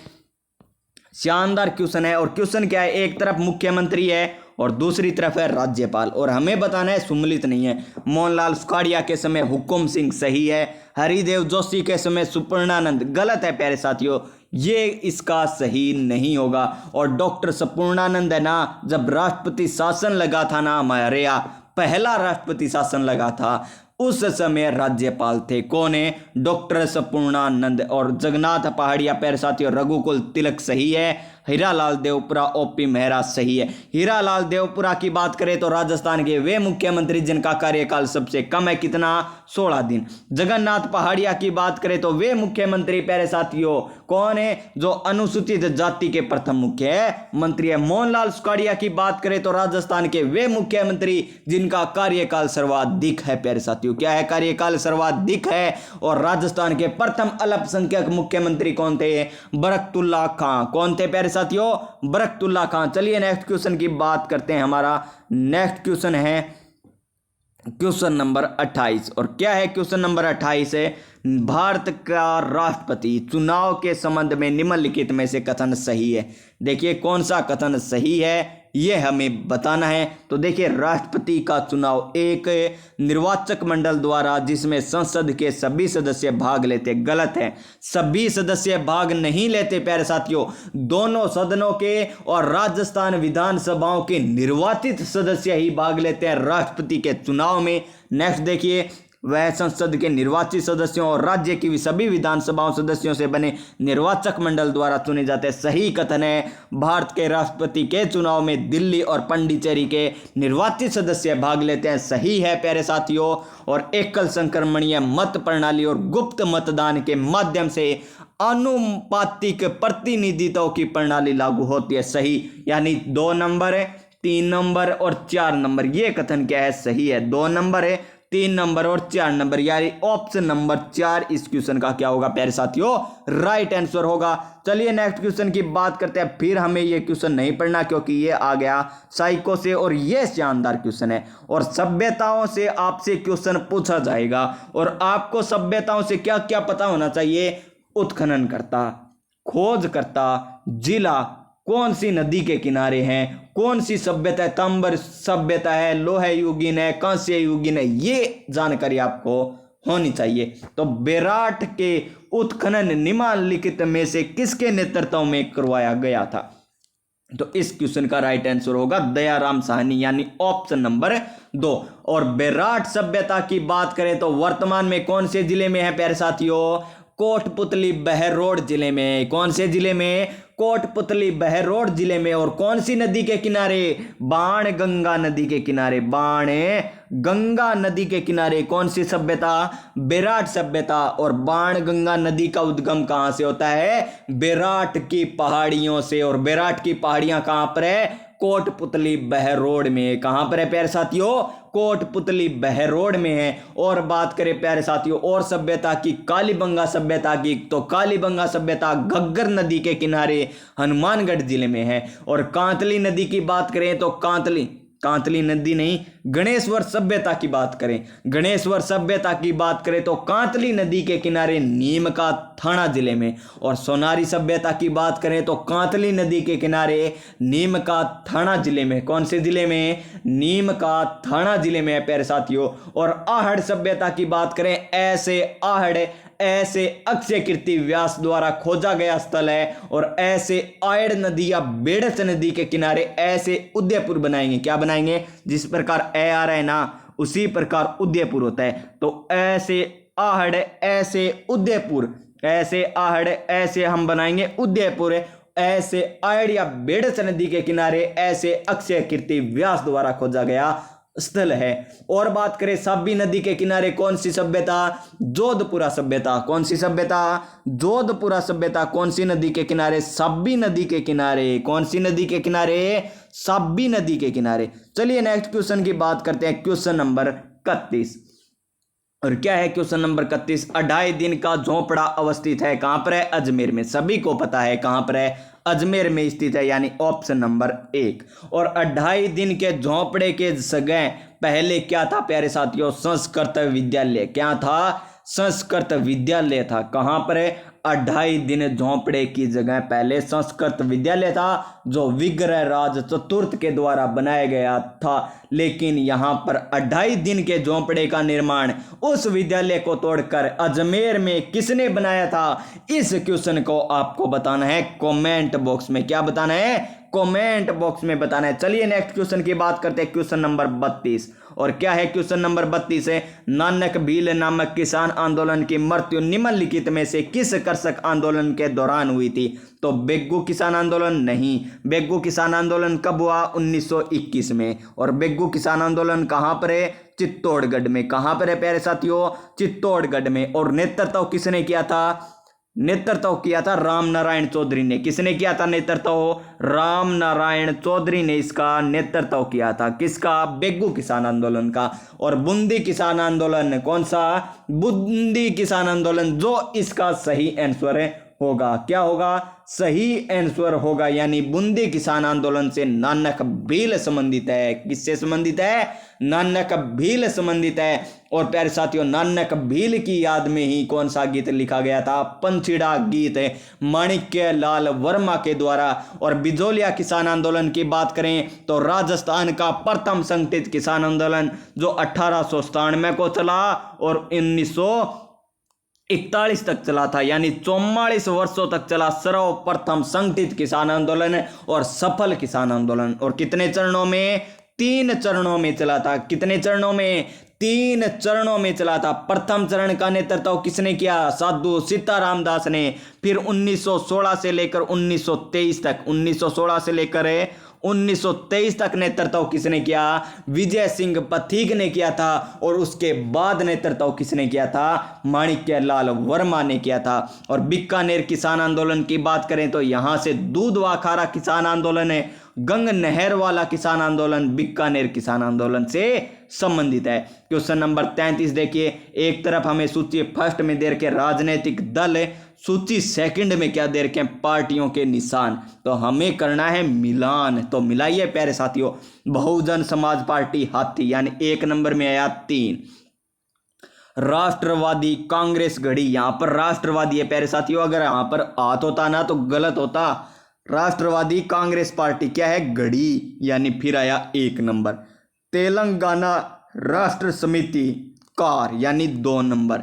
Speaker 1: शानदार क्वेश्चन है, और क्वेश्चन क्या है, एक तरफ मुख्यमंत्री है और दूसरी तरफ है राज्यपाल, और हमें बताना है सुमलित नहीं है। मोहनलाल सुखाड़िया के समय हुकुम सिंह सही है, हरिदेव जोशी के समय सुपर्णानंद गलत है प्यारे साथियों, ये इसका सही नहीं होगा। और डॉक्टर सुपर्णानंद है ना, जब राष्ट्रपति शासन लगा था ना, हमारे यहाँ पहला राष्ट्रपति शासन लगा था, उस समय राज्यपाल थे। कौन है? डॉक्टर सुपर्णानंद। और जगन्नाथ पहाड़िया प्यारे साथियों रघुकुल तिलक सही है, हीरालाल देवपुरा OP मेहरा सही है। हीरालाल देवपुरा की बात करें तो राजस्थान के वे मुख्यमंत्री जिनका कार्यकाल सबसे कम है, कितना? 16 दिन। जगन्नाथ पहाड़िया की बात करें तो वे मुख्यमंत्री प्यारे साथियों कौन है? जो अनुसूचित जाति के प्रथम मुख्यमंत्री है। मोहनलाल सुखाड़िया की बात करें तो राजस्थान के वे मुख्यमंत्री जिनका कार्यकाल सर्वाधिक है प्यारे साथियों। क्या है? कार्यकाल सर्वाधिक है। और राजस्थान के प्रथम अल्पसंख्यक मुख्यमंत्री कौन थे? बरकतुल्ला खां। कौन थे प्यारे साथियों? बरकतुल्ला खां। चलिए नेक्स्ट क्वेश्चन की बात करते हैं। हमारा नेक्स्ट क्वेश्चन है क्वेश्चन नंबर 28। और क्या है क्वेश्चन नंबर 28 है, भारत का राष्ट्रपति चुनाव के संबंध में निम्नलिखित में से कथन सही है। देखिए कौन सा कथन सही है ये हमें बताना है। तो देखिए राष्ट्रपति का चुनाव एक निर्वाचक मंडल द्वारा जिसमें संसद के सभी सदस्य भाग लेते, गलत है। सभी सदस्य भाग नहीं लेते प्यारे साथियों, दोनों सदनों के और राजस्थान विधानसभाओं के निर्वाचित सदस्य ही भाग लेते हैं राष्ट्रपति के चुनाव में। नेक्स्ट देखिए, वह संसद के निर्वाचित सदस्यों और राज्य की सभी विधानसभाओं सदस्यों से बने निर्वाचक मंडल द्वारा चुने जाते हैं। सही कथन है, भारत के राष्ट्रपति के चुनाव में दिल्ली और पांडिचेरी के निर्वाचित सदस्य भाग लेते हैं। सही है प्यारे साथियों। और एकल संक्रमणीय मत प्रणाली और गुप्त मतदान के माध्यम से आनुपातिक प्रतिनिधित्व की प्रणाली लागू होती है। सही, यानी 2 नंबर है, 3 नंबर और 4 नंबर, ये कथन क्या है? सही है। 2 नंबर है, 3 नंबर और 4 नंबर, यानी ऑप्शन नंबर 4 इस क्वेश्चन का क्या होगा प्यारे साथियों? राइट आंसर होगा। चलिए नेक्स्ट क्वेश्चन की बात करते हैं। फिर हमें ये क्वेश्चन नहीं पढ़ना क्योंकि ये आ गया साइको से, और ये शानदार क्वेश्चन है। और सभ्यताओं से आपसे क्वेश्चन पूछा जाएगा, और आपको सभ्यताओं से क्या क्या पता होना चाहिए? उत्खनन करता, खोज करता, जिला, कौन सी नदी के किनारे हैं, कौन सी सभ्यता है, ताम्र सभ्यता है, लोहे युगीन है, कांस्य युगीन है, ये जानकारी आपको होनी चाहिए। तो बेराट के उत्खनन निम्नलिखित में से किसके नेतृत्व में करवाया गया था? तो इस क्वेश्चन का राइट आंसर होगा दयाराम साहनी, यानी ऑप्शन नंबर 2। और बेराट सभ्यता की बात करें तो वर्तमान में कौन से जिले में है प्यारे साथियों? कोटपुतली बहरोड जिले में। कौन से जिले में? कोटपुतली बहरोड जिले में। और कौन सी नदी के किनारे? बाण गंगा नदी के किनारे। बाण गंगा नदी के किनारे कौन सी सभ्यता? बेराट सभ्यता। और बाण गंगा नदी का उद्गम कहां से होता है? बेराट की पहाड़ियों से। और बेराट की पहाड़ियां कहां पर है? कोटपुतली बहरोड में। कहां पर है प्यारे साथियों? कोटपुतली बहरोड में है। और बात करें प्यारे साथियों और सभ्यता की, कालीबंगा सभ्यता की, तो कालीबंगा सभ्यता घग्गर नदी के किनारे हनुमानगढ़ जिले में है। और कांतली नदी की बात करें तो कांतली नदी नहीं, गणेश्वर सभ्यता की बात करें, गणेश्वर सभ्यता की बात करें तो कांतली नदी के किनारे नीम का थाना जिले में। और सोनारी सभ्यता की बात करें तो कांतली नदी के किनारे नीम का थाना जिले में। कौन से जिले में? नीम का थाना जिले में है प्यारे साथियों। और आहड़ सभ्यता की बात करें, ऐसे अक्षय कीर्ति व्यास द्वारा खोजा गया स्थल है। और ऐसे आयड़ नदी या बेड़स नदी के किनारे ऐसे उदयपुर बनाएंगे। क्या बनाएंगे? जिस प्रकार ए आ रहा है ना, उसी प्रकार उदयपुर होता है। तो ऐसे आहड़, ऐसे उदयपुर, ऐसे आहड़, ऐसे हम बनाएंगे उदयपुर। ऐसे आयड़ या बेड़स नदी के किनारे ऐसे अक्षय कीर्ति व्यास द्वारा खोजा गया स्थल है। और बात करें साबी नदी के किनारे कौन सी सभ्यता? जोधपुरा सभ्यता। कौन सी सभ्यता? जोधपुरा सभ्यता। कौन सी नदी के किनारे? साबी नदी के किनारे। कौन सी नदी के किनारे? साबी नदी के किनारे। चलिए नेक्स्ट क्वेश्चन की बात करते हैं, क्वेश्चन नंबर 31। और क्या है क्वेश्चन नंबर 31, 2.5 दिन का झोपड़ा अवस्थित है कहां पर है? अजमेर में। सभी को पता है कहां पर है? अजमेर में स्थित है, यानी ऑप्शन नंबर 1। और 2.5 दिन के झोपड़े के जगह पहले क्या था प्यारे साथियों? संस्कृत विद्यालय। क्या था? संस्कृत विद्यालय था। कहां पर है? 2.5 दिन झोंपड़े की जगह पहले संस्कृत विद्यालय था, जो विग्रह राज चतुर्थ के द्वारा बनाया गया था। लेकिन यहां पर 2.5 दिन के झोंपड़े का निर्माण उस विद्यालय को तोड़कर अजमेर में किसने बनाया था? इस क्वेश्चन को आपको बताना है कमेंट बॉक्स में। क्या बताना है? कमेंट बॉक्स में बताना है। चलिए नेक्स्ट क्वेश्चन की बात करते हैं, क्वेश्चन नंबर 32। और क्या है क्वेश्चन नंबर 32 है? नानक भील नामक किसान आंदोलन की मृत्यु निम्नलिखित में से किस कृषक आंदोलन के दौरान हुई थी? तो बेग्गू किसान आंदोलन नहीं। बेग्गू किसान आंदोलन कब हुआ? 1921 में। और बेग्गू किसान आंदोलन कहां पर है? चित्तौड़गढ़ में। कहां पर है प्यारे साथियों? चित्तौड़गढ़ में। और नेतृत्व किसने किया था? नेतृत्व किया था राम नारायण चौधरी ने। किसने किया था नेतृत्व? राम नारायण चौधरी ने इसका नेतृत्व किया था। किसका? बेग्गू किसान आंदोलन का। और बूंदी किसान आंदोलन कौन सा? बूंदी किसान आंदोलन, जो इसका सही आंसर होगा। क्या होगा? सही आंसर होगा, यानी बूंदी किसान आंदोलन से नानक भील संबंधित है। किससे संबंधित है? नानक भील संबंधित है। और प्यारे साथियों, नानक भील की याद में ही कौन सा गीत लिखा गया था? पंछीड़ा गीत है माणिक्य लाल वर्मा के द्वारा। और बिजोलिया किसान आंदोलन की बात करें तो राजस्थान का प्रथम संगठित किसान आंदोलन, जो 1897 को चला और 1941 तक चला था, यानी 44 वर्षों तक चला सर्वप्रथम संगठित किसान आंदोलन और सफल किसान आंदोलन। और कितने चरणों में? 3 चरणों में चला था। कितने चरणों में? 3 चरणों में चला था। प्रथम चरण का नेतृत्व किसने किया? साधु सीताराम दास ने। फिर 1916 से लेकर 1923 तक, 1916 से लेकर 1923 तक नेतृत्व किसने किया? विजय सिंह पथिक ने किया था। और उसके बाद नेतृत्व किसने किया था? माणिक्य लाल वर्मा ने किया था। और बीकानेर किसान आंदोलन की बात करें तो यहां से दूधवा खारा किसान आंदोलन है, गंग नहर वाला किसान आंदोलन बीकानेर किसान आंदोलन से संबंधित है। क्वेश्चन नंबर 33 देखिए, एक तरफ हमें सूची फर्स्ट में दे रखे राजनीतिक दल, सूची सेकंड में क्या दे रखे? पार्टियों के निशान। तो हमें करना है मिलान। तो मिलाइए प्यारे साथियों। बहुजन समाज पार्टी हाथी, यानी 1 नंबर में आया 3। राष्ट्रवादी कांग्रेस घड़ी, यहां पर राष्ट्रवादी है प्यारे साथियों, अगर यहां पर हाथ होता ना तो गलत होता। राष्ट्रवादी कांग्रेस पार्टी क्या है? घड़ी, यानी फिर आया 1 नंबर। तेलंगाना राष्ट्र समिति कार, यानी 2 नंबर।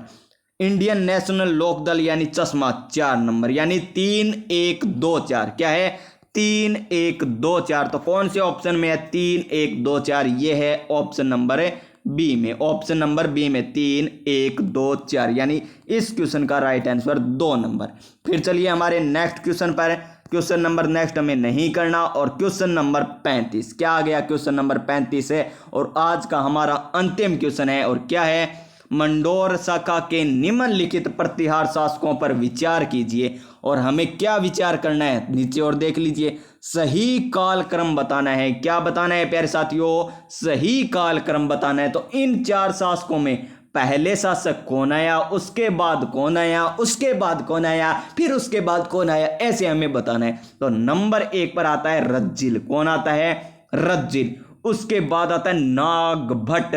Speaker 1: इंडियन नेशनल लोकदल यानी चश्मा 4 नंबर, यानी 3 1 2 4। क्या है? 3 1 2 4। तो कौन से ऑप्शन में है 3 1 2 4? ये है ऑप्शन नंबर बी में। ऑप्शन नंबर बी में 3 1 2 4, यानी इस क्वेश्चन का राइट आंसर 2 नंबर। फिर चलिए हमारे नेक्स्ट क्वेश्चन पर। क्वेश्चन नंबर नेक्स्ट हमें नहीं करना। और क्वेश्चन नंबर 35, क्या आ गया? क्वेश्चन नंबर 35 है और आज का हमारा अंतिम क्वेश्चन है। और क्या है? मंडोर शाखा के निम्नलिखित प्रतिहार शासकों पर विचार कीजिए। और हमें क्या विचार करना है? नीचे और देख लीजिए, सही कालक्रम बताना है। क्या बताना है प्यारे साथियों? सही कालक्रम बताना है। तो इन 4 शासकों में पहले शासक कौन आया, उसके बाद कौन आया, उसके बाद कौन आया, फिर उसके बाद कौन आया, ऐसे हमें बताना है। तो नंबर 1 पर आता है रज्जिल। कौन आता है? रज्जिल। उसके बाद आता है नागभट्ट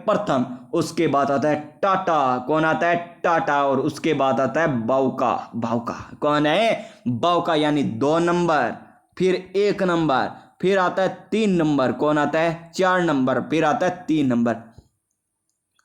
Speaker 1: प्रथम। उसके बाद आता है टाटा। कौन आता है? टाटा। और उसके बाद आता है बाउका। कौन है? बाउका, यानी 2 नंबर। फिर 1 नंबर, फिर आता है 3 नंबर। कौन आता है? 4 नंबर। फिर आता है 3 नंबर।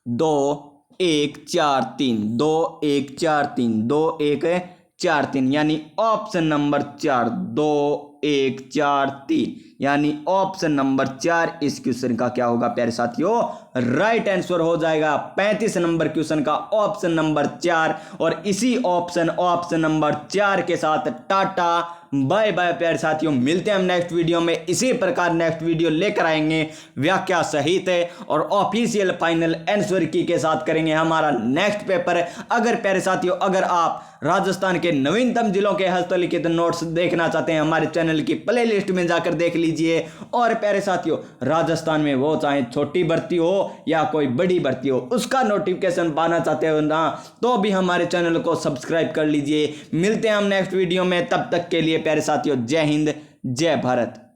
Speaker 1: 2 1 4 3, 2 1 4 3, 2 1 4 3, यानी ऑप्शन नंबर 4, 2 1 4 3, यानी ऑप्शन नंबर 4 इस क्वेश्चन का क्या होगा प्यारे साथियों? राइट आंसर हो जाएगा। 35 नंबर क्वेश्चन का ऑप्शन नंबर 4। और इसी ऑप्शन नंबर 4 के साथ टाटा बाय बाय प्यारे साथियों। मिलते हैं हम नेक्स्ट वीडियो में। इसी प्रकार नेक्स्ट वीडियो लेकर आएंगे व्याख्या सहित और ऑफिशियल फाइनल आंसर की के साथ करेंगे हमारा नेक्स्ट पेपर। अगर प्यारे साथियों, अगर आप राजस्थान के नवीनतम जिलों के हस्तलिखित नोट्स देखना चाहते हैं, हमारे चैनल चैनल की प्ले लिस्ट में जाकर देख लीजिए। और प्यारे साथियों, राजस्थान में वो चाहे छोटी भर्ती हो या कोई बड़ी भर्ती हो, उसका नोटिफिकेशन पाना चाहते हो ना, तो भी हमारे चैनल को सब्सक्राइब कर लीजिए। मिलते हैं हम नेक्स्ट वीडियो में, तब तक के लिए प्यारे साथियों, जय हिंद, जय भारत।